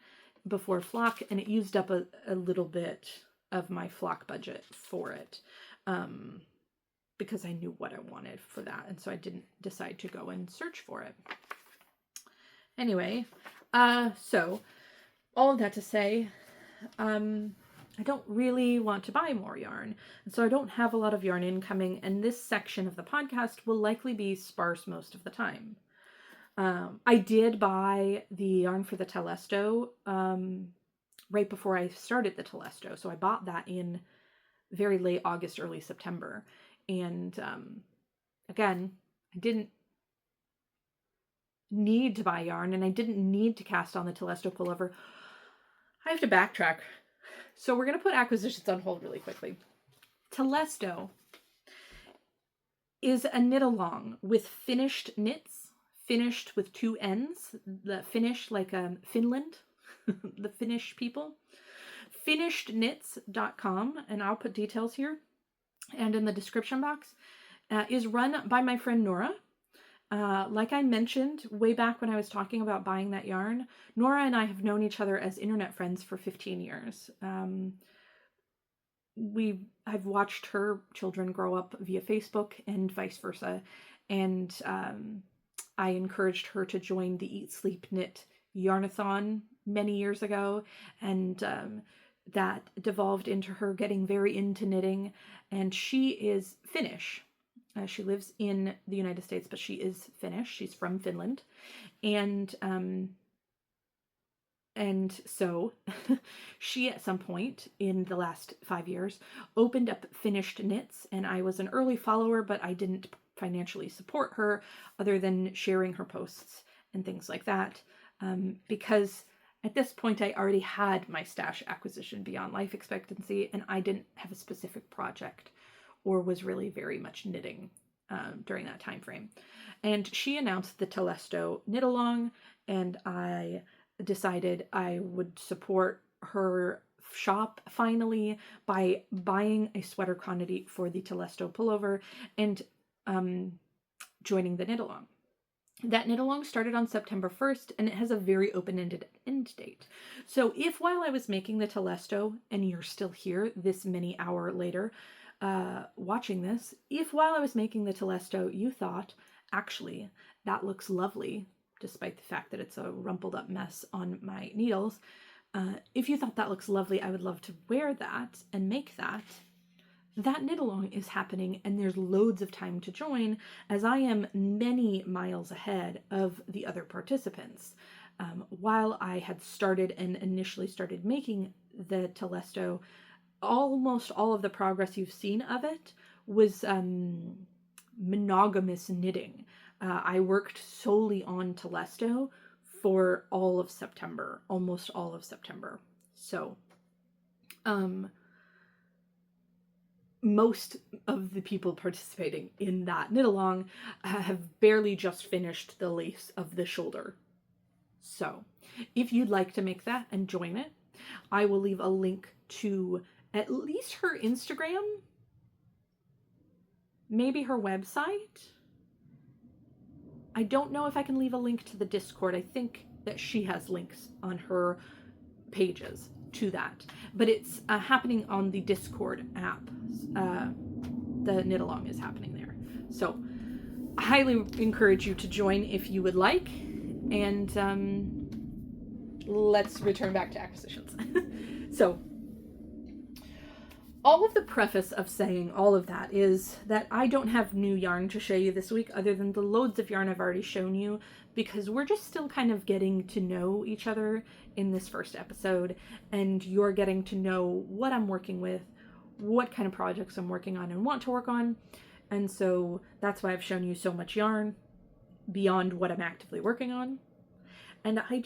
before flock, and it used up a little bit of my flock budget for it, because I knew what I wanted for that, and so I didn't decide to go and search for it. Anyway, so all of that to say, I don't really want to buy more yarn, and so I don't have a lot of yarn incoming, and this section of the podcast will likely be sparse most of the time. I did buy the yarn for the Telesto right before I started the Telesto, so I bought that in very late August, early September, and again, I didn't need to buy yarn, and I didn't need to cast on the Telesto pullover. I have to backtrack. So we're going to put acquisitions on hold really quickly. Telesto is a knit along with finished knits, finished with two N's, the Finnish like Finland, the Finnish people. Finishedknits.com, and I'll put details here and in the description box, is run by my friend Nora. Like I mentioned way back when I was talking about buying that yarn, Nora and I have known each other as internet friends for 15 years. I've watched her children grow up via Facebook and vice versa, and I encouraged her to join the Eat, Sleep, Knit Yarnathon many years ago, and that devolved into her getting very into knitting, and she is Finnish. She lives in the United States, but she is Finnish. She's from Finland. And so she, at some point in the last 5 years, opened up Finished Knits, and I was an early follower, but I didn't financially support her other than sharing her posts and things like that, because at this point I already had my stash acquisition beyond life expectancy, and I didn't have a specific project or was really very much knitting during that time frame. And she announced the Telesto knit along, and I decided I would support her shop finally by buying a sweater quantity for the Telesto pullover and joining the knit along. That knit along started on September 1st, and it has a very open-ended end date. So if while I was making the Telesto, and you're still here this many hour later, watching this, if while I was making the Telesto you thought, actually, that looks lovely, despite the fact that it's a rumpled up mess on my needles, if you thought that looks lovely, I would love to wear that and make that, that knit along is happening, and there's loads of time to join, as I am many miles ahead of the other participants. While I had started and initially started making the Telesto, almost all of the progress you've seen of it was monogamous knitting. I worked solely on Telesto for all of September, almost all of September. So, most of the people participating in that knit along have barely just finished the lace of the shoulder. So, if you'd like to make that and join it, I will leave a link to at least her Instagram, maybe her website. I don't know if I can leave a link to the Discord. I think that she has links on her pages to that, but it's happening on the Discord app. The knit along is happening there. So I highly encourage you to join if you would like, and let's return back to acquisitions. So all of the preface of saying all of that is that I don't have new yarn to show you this week other than the loads of yarn I've already shown you, because we're just still kind of getting to know each other in this first episode, and you're getting to know what I'm working with, what kind of projects I'm working on and want to work on. And so that's why I've shown you so much yarn beyond what I'm actively working on. And I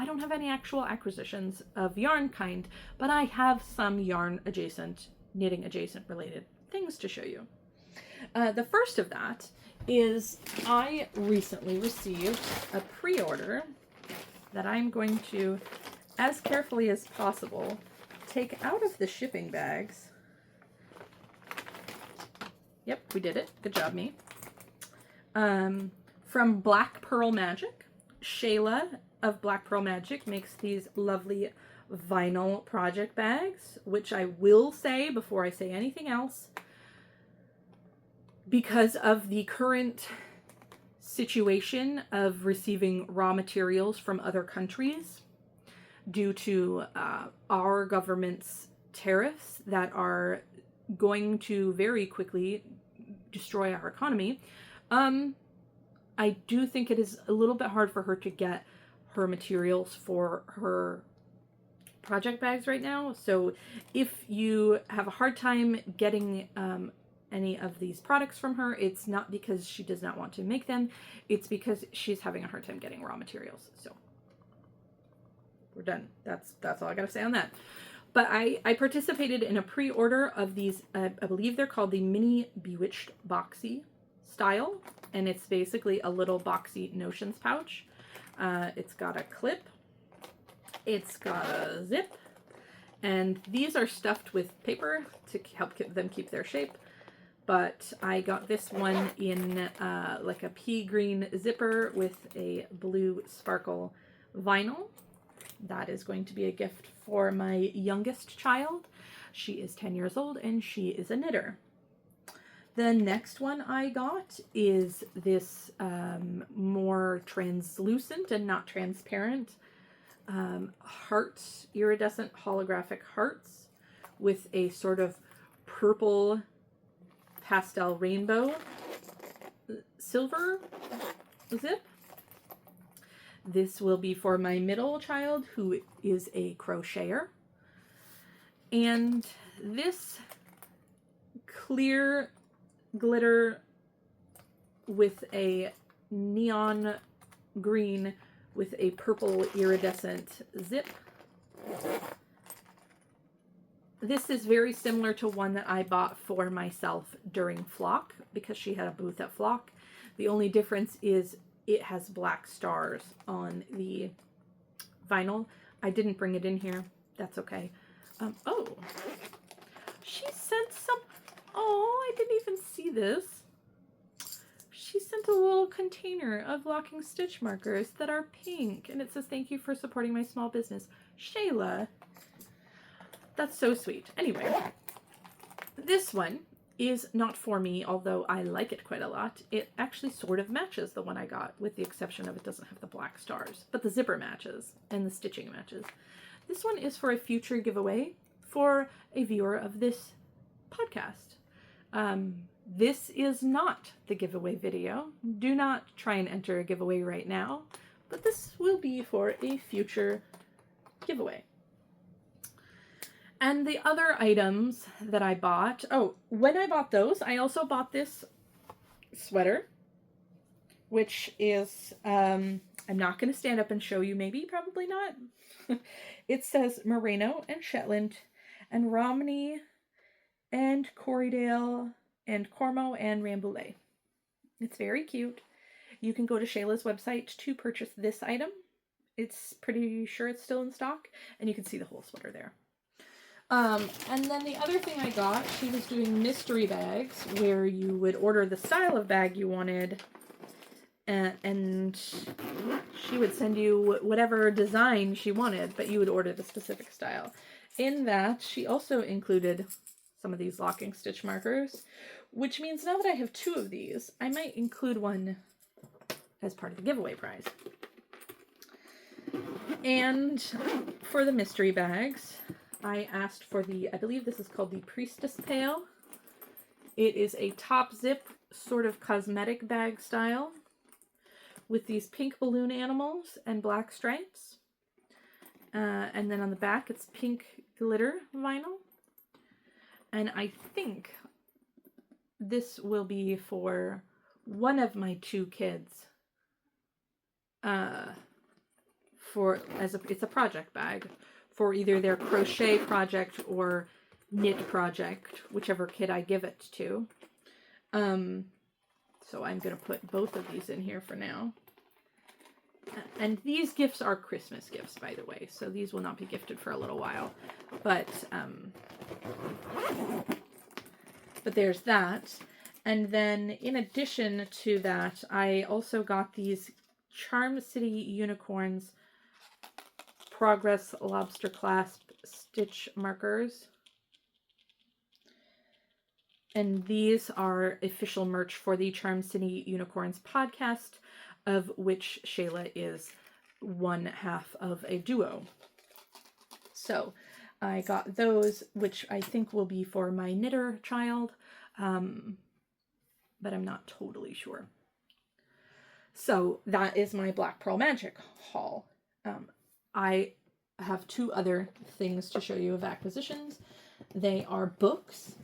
don't have any actual acquisitions of yarn kind, but I have some yarn adjacent, knitting adjacent related things to show you. The first of that is I recently received a pre-order that I'm going to, as carefully as possible, take out of the shipping bags Yep, we did it. Good job, me. From Black Pearl Magic, Shayla of Black Pearl Magic makes these lovely vinyl project bags, which I will say before I say anything else, because of the current situation of receiving raw materials from other countries due to our government's tariffs that are going to very quickly destroy our economy, I do think it is a little bit hard for her to get her materials for her project bags right now. So if you have a hard time getting any of these products from her, it's not because she does not want to make them, it's because she's having a hard time getting raw materials. So we're done. That's all I gotta say on that. But I participated in a pre-order of these, I believe they're called the Mini Bewitched Boxy style, and it's basically a little boxy notions pouch. It's got a clip, it's got a zip, and these are stuffed with paper to help them keep their shape. But I got this one in like a pea green zipper with a blue sparkle vinyl. That is going to be a gift for my youngest child. She is 10 years old and she is a knitter. The next one I got is this more translucent and not transparent hearts, iridescent holographic hearts with a sort of purple pastel rainbow silver zip. This will be for my middle child, who is a crocheter. And this clear glitter with a neon green with a purple iridescent zip. This is very similar to one that I bought for myself during Flock, because she had a booth at Flock. The only difference is it has black stars on the vinyl. I didn't bring it in here. That's okay. Oh, she sent some, oh, I didn't even see this. She sent a little container of locking stitch markers that are pink, and it says, "Thank you for supporting my small business." Shayla. That's so sweet. Anyway, this one is not for me, although I like it quite a lot. It actually sort of matches the one I got, with the exception of it doesn't have the black stars, but the zipper matches and the stitching matches. This one is for a future giveaway for a viewer of this podcast. This is not the giveaway video. Do not try and enter a giveaway right now, but this will be for a future giveaway. And the other items that I bought, oh, when I bought those, I also bought this sweater, which is, I'm not going to stand up and show you, maybe, probably not. It says Merino and Shetland and Romney and Corriedale and Cormo and Rambouillet. It's very cute. You can go to Shayla's website to purchase this item. It's pretty sure it's still in stock, and you can see the whole sweater there. And then the other thing I got, she was doing mystery bags where you would order the style of bag you wanted, and she would send you whatever design she wanted, but you would order the specific style. In that, she also included some of these locking stitch markers, which means now that I have 2 of these, I might include one as part of the giveaway prize. And for the mystery bags, I asked for the, I believe this is called the Priestess Pail. It is a top zip, sort of cosmetic bag style, with these pink balloon animals and black stripes. And then on the back, it's pink glitter vinyl. And I think this will be for one of my 2 kids. It's a project bag for either their crochet project or knit project, whichever kid I give it to. So I'm going to put both of these in here for now. And these gifts are Christmas gifts, by the way, so these will not be gifted for a little while. But there's that. And then in addition to that, I also got these Charm City Unicorns Progress Lobster Clasp stitch markers. And these are official merch for the Charm City Unicorns podcast, of which Shayla is one half of a duo. So I got those, which I think will be for my knitter child, but I'm not totally sure. So that is my Black Pearl Magic haul. I have two other things to show you of acquisitions. They are books.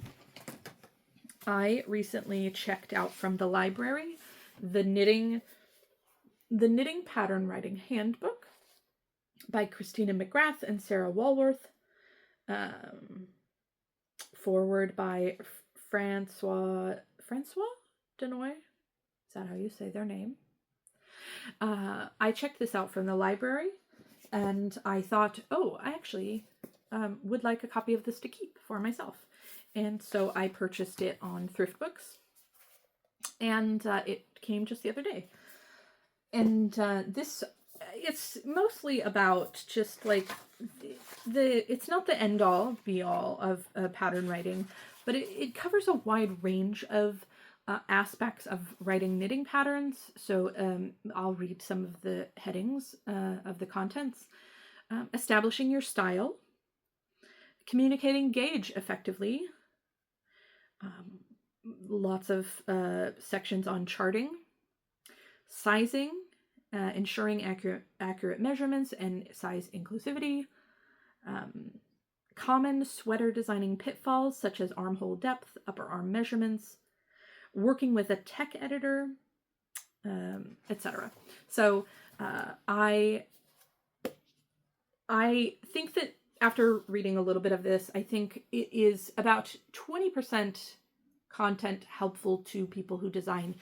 I recently checked out from the library the knitting pattern writing handbook by Christina McGrath and Sarah Walworth. Forward by Francois Denoy. Is that how you say their name? I checked this out from the library, and I thought, oh, I actually would like a copy of this to keep for myself. And so I purchased it on Thrift Books, and it came just the other day. And it's mostly about just like it's not the end all be all of pattern writing, but it covers a wide range of aspects of writing knitting patterns. So I'll read some of the headings of the contents. Establishing your style, communicating gauge effectively, lots of sections on charting, sizing, ensuring accurate measurements and size inclusivity, common sweater designing pitfalls such as armhole depth, upper arm measurements, working with a tech editor, etc. So I think that after reading a little bit of this, I think it is about 20% content helpful to people who design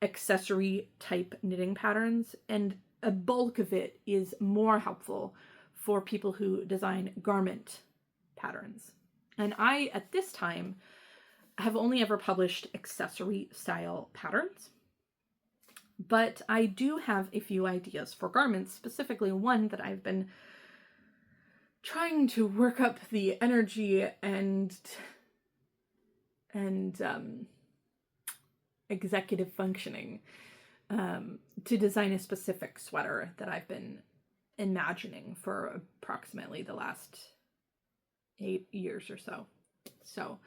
accessory type knitting patterns, and a bulk of it is more helpful for people who design garment patterns. And I, at this time, have only ever published accessory style patterns, but I do have a few ideas for garments, specifically one that I've been trying to work up the energy and executive functioning to design a specific sweater that I've been imagining for approximately the last 8 years or so. So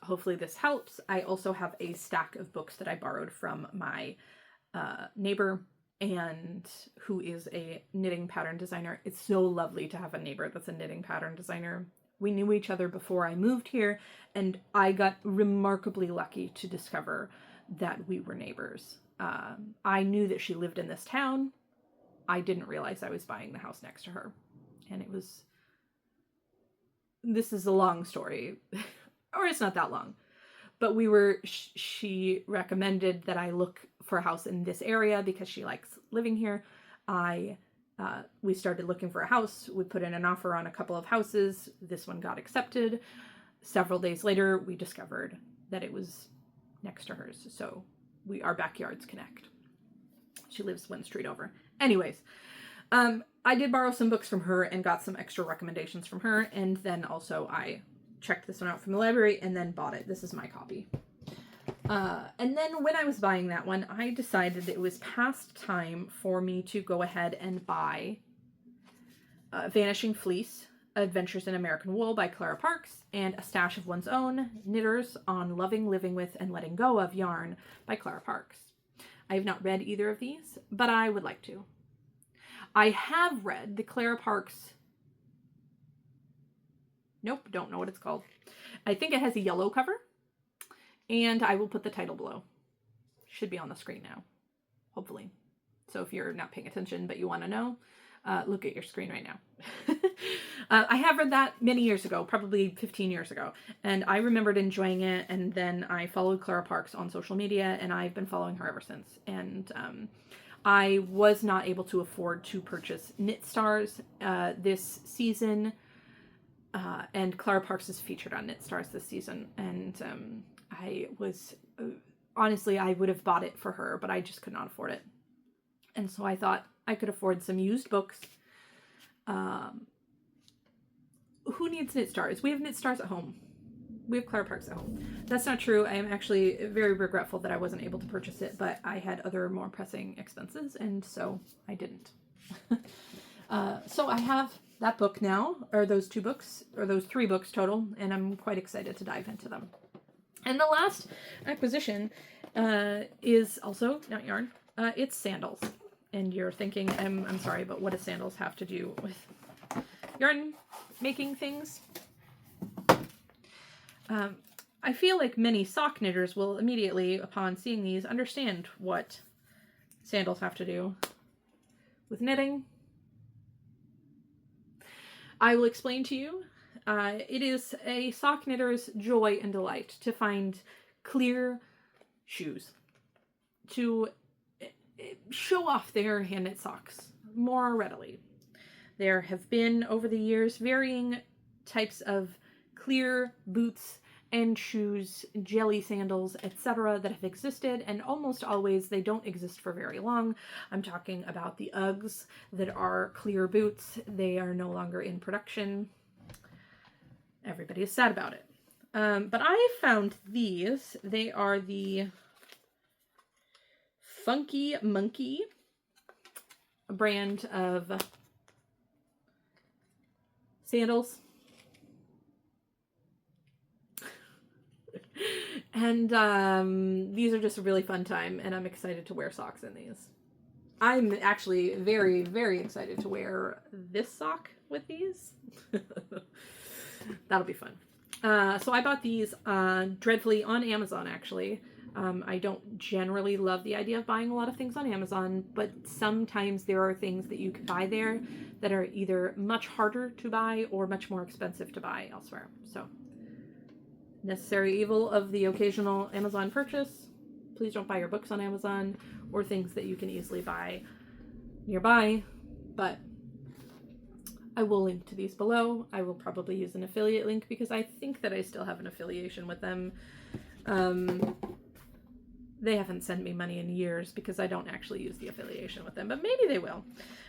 hopefully this helps. I also have a stack of books that I borrowed from my neighbor, and who is a knitting pattern designer. It's so lovely to have a neighbor that's a knitting pattern designer. We knew each other before I moved here, and I got remarkably lucky to discover that we were neighbors. I knew that she lived in this town. I didn't realize I was buying the house next to her. And this is a long story, or it's not that long, but she recommended that I look for a house in this area because she likes living here. We started looking for a house. We put in an offer on a couple of houses. This one got accepted. Several days later, we discovered that it was next to hers. So our backyards connect. She lives one street over. Anyways, I did borrow some books from her and got some extra recommendations from her. And then also I checked this one out from the library and then bought it. This is my copy. And then when I was buying that one, I decided it was past time for me to go ahead and buy Vanishing Fleece, Adventures in American Wool by Clara Parks, and A Stash of One's Own, Knitters on Loving, Living With, and Letting Go of Yarn by Clara Parks. I have not read either of these, but I would like to. I have read the Clara Parks... Nope, don't know what it's called. I think it has a yellow cover. And I will put the title below. Should be on the screen now, hopefully. So if you're not paying attention but you want to know, look at your screen right now. I have read that many years ago, probably 15 years ago, and I remembered enjoying it, and then I followed Clara Parks on social media, and I've been following her ever since. And I was not able to afford to purchase Knit Stars this season, and Clara Parks is featured on Knit Stars this season, and I was, honestly, I would have bought it for her, but I just could not afford it. And so I thought I could afford some used books. Who needs knit stars? We have knit stars at home. We have Clara Parks at home. That's not true. I am actually very regretful that I wasn't able to purchase it, but I had other more pressing expenses, and so I didn't. So I have that book now, or those 2 books, or those 3 books total, and I'm quite excited to dive into them. And the last acquisition is also not yarn. It's sandals. And you're thinking, I'm sorry, but what do sandals have to do with yarn making things? I feel like many sock knitters will immediately, upon seeing these, understand what sandals have to do with knitting. I will explain to you. It is a sock knitter's joy and delight to find clear shoes, to show off their hand knit socks more readily. There have been, over the years, varying types of clear boots and shoes, jelly sandals, etc. that have existed, and almost always they don't exist for very long. I'm talking about the Uggs that are clear boots. They are no longer in production. Everybody is sad about it. But I found these. They are the Funky Monkey brand of sandals. And these are just a really fun time, and I'm excited to wear socks in these. I'm actually very, very excited to wear this sock with these. That'll be fun. So I bought these dreadfully on Amazon, actually. I don't generally love the idea of buying a lot of things on Amazon, but sometimes there are things that you can buy there that are either much harder to buy or much more expensive to buy elsewhere. So, necessary evil of the occasional Amazon purchase. Please don't buy your books on Amazon or things that you can easily buy nearby, but I will link to these below. I will probably use an affiliate link because I think that I still have an affiliation with them. They haven't sent me money in years because I don't actually use the affiliation with them, but maybe they will.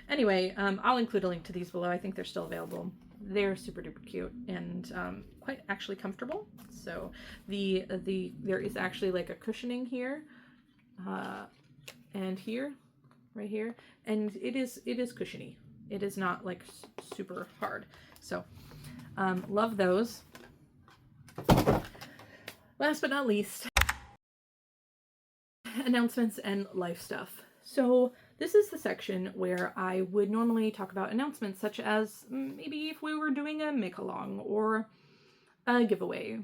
Anyway, I'll include a link to these below. I think they're still available. They're super duper cute and quite actually comfortable. So there is actually like a cushioning here and here, right here, and it is cushiony. It is not like super hard. So love those. Last but not least, announcements and life stuff. So this is the section where I would normally talk about announcements such as maybe if we were doing a make-along or a giveaway,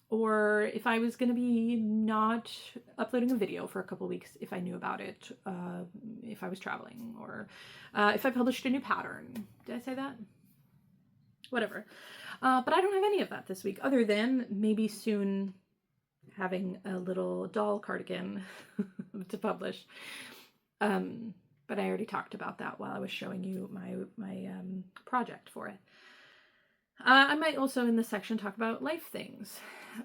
or if I was going to be not uploading a video for a couple weeks if I knew about it, if I was traveling, or if I published a new pattern. Did I say that? Whatever. But I don't have any of that this week, other than maybe soon having a little doll cardigan to publish. But I already talked about that while I was showing you my project for it. I might also in this section talk about life things.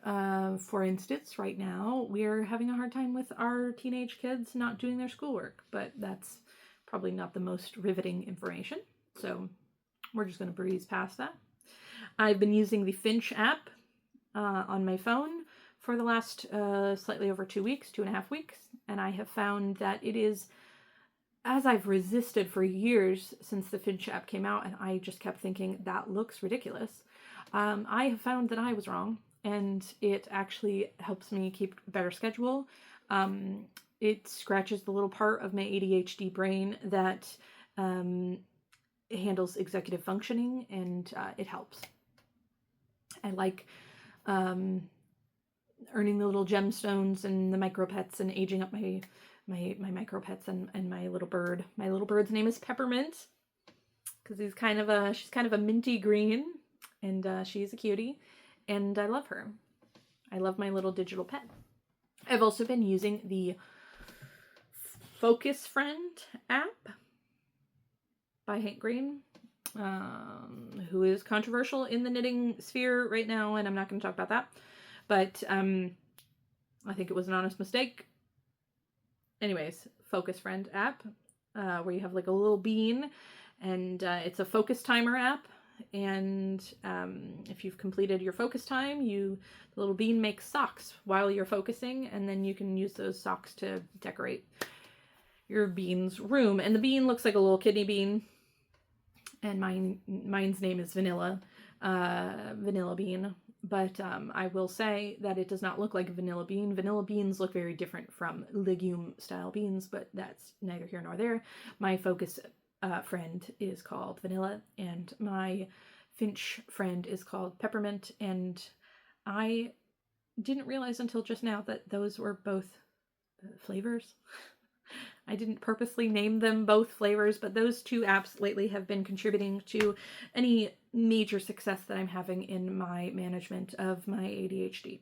For instance, right now we're having a hard time with our teenage kids not doing their schoolwork, but that's probably not the most riveting information, so we're just going to breeze past that. I've been using the Finch app on my phone for the last slightly over 2.5 weeks, and I have found that it is, as I've resisted for years since the Finch app came out, and I just kept thinking, that looks ridiculous, I have found that I was wrong, and it actually helps me keep a better schedule. It scratches the little part of my ADHD brain that handles executive functioning, and it helps. I like earning the little gemstones and the micro pets and aging up my micro pets and my little bird. My little bird's name is Peppermint because she's kind of a minty green, and she's a cutie, and I love her. I love my little digital pet. I've also been using the Focus Friend app by Hank Green, who is controversial in the knitting sphere right now, and I'm not going to talk about that. But I think it was an honest mistake. Anyways, Focus Friend app, where you have like a little bean, and it's a focus timer app. And if you've completed your focus time, the little bean makes socks while you're focusing, and then you can use those socks to decorate your bean's room. And the bean looks like a little kidney bean, and mine's name is Vanilla Bean. But I will say that it does not look like a vanilla bean. Vanilla beans look very different from legume style beans, but that's neither here nor there. My focus friend is called Vanilla, and my Finch friend is called Peppermint, and I didn't realize until just now that those were both flavors. I didn't purposely name them both flavors, but those two apps lately have been contributing to any major success that I'm having in my management of my ADHD.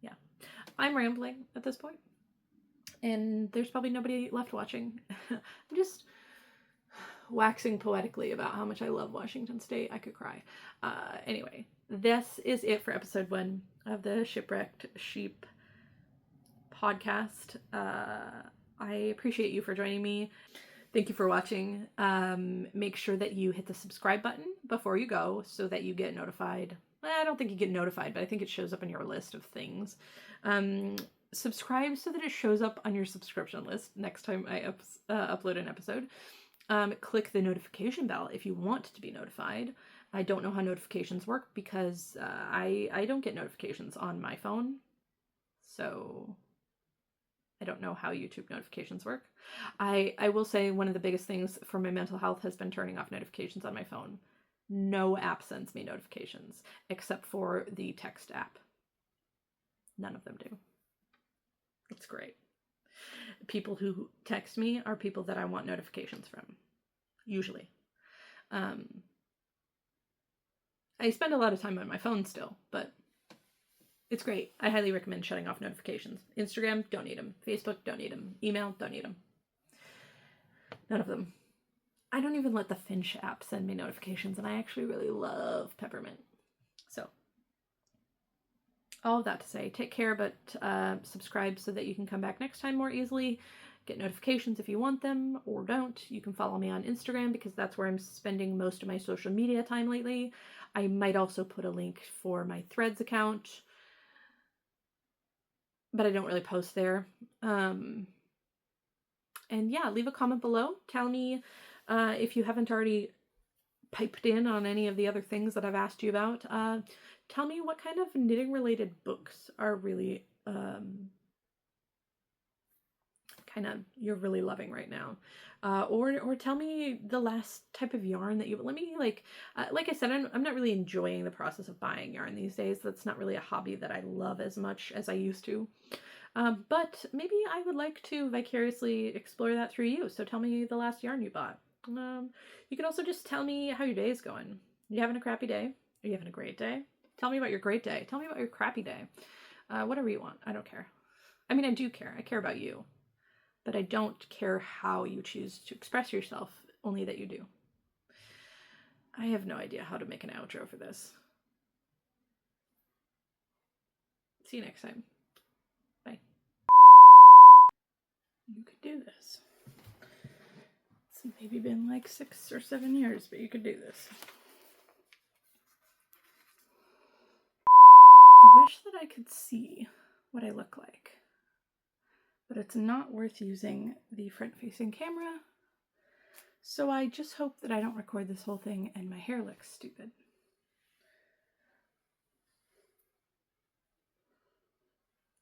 Yeah, I'm rambling at this point, and there's probably nobody left watching. I'm just waxing poetically about how much I love Washington State. I could cry. Anyway, this is it for episode 1 of the Shipwrecked Sheep podcast. I appreciate you for joining me. Thank you for watching. Make sure that you hit the subscribe button before you go so that you get notified. I don't think you get notified, but I think it shows up on your list of things. Subscribe so that it shows up on your subscription list next time I upload an episode. Click the notification bell if you want to be notified. I don't know how notifications work because I don't get notifications on my phone. So I don't know how YouTube notifications work. I will say one of the biggest things for my mental health has been turning off notifications on my phone. No app sends me notifications except for the text app. None of them do. It's great. People who text me are people that I want notifications from, usually. I spend a lot of time on my phone still, but it's great. I highly recommend shutting off notifications. Instagram, don't need them. Facebook, don't need them. Email, don't need them. None of them. I don't even let the Finch app send me notifications, and I actually really love Peppermint. So, all of that to say, take care, but subscribe so that you can come back next time more easily. Get notifications if you want them, or don't. You can follow me on Instagram because that's where I'm spending most of my social media time lately. I might also put a link for my Threads account, but I don't really post there. And yeah, leave a comment below. Tell me if you haven't already piped in on any of the other things that I've asked you about. Tell me what kind of knitting related books are really you're really loving right now. Or tell me the last type of yarn that you, let me like I said, I'm not really enjoying the process of buying yarn these days. That's not really a hobby that I love as much as I used to. But maybe I would like to vicariously explore that through you. So tell me the last yarn you bought. You can also just tell me how your day is going. Are you having a crappy day? Are you having a great day? Tell me about your great day. Tell me about your crappy day. Whatever you want. I don't care. I mean, I do care. I care about you. But I don't care how you choose to express yourself, only that you do. I have no idea how to make an outro for this. See you next time. Bye. You could do this. It's maybe been like 6 or 7 years, but you could do this. I wish that I could see what I look like. But it's not worth using the front-facing camera, so I just hope that I don't record this whole thing and my hair looks stupid.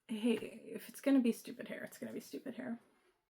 Hey, if it's gonna be stupid hair, it's gonna be stupid hair.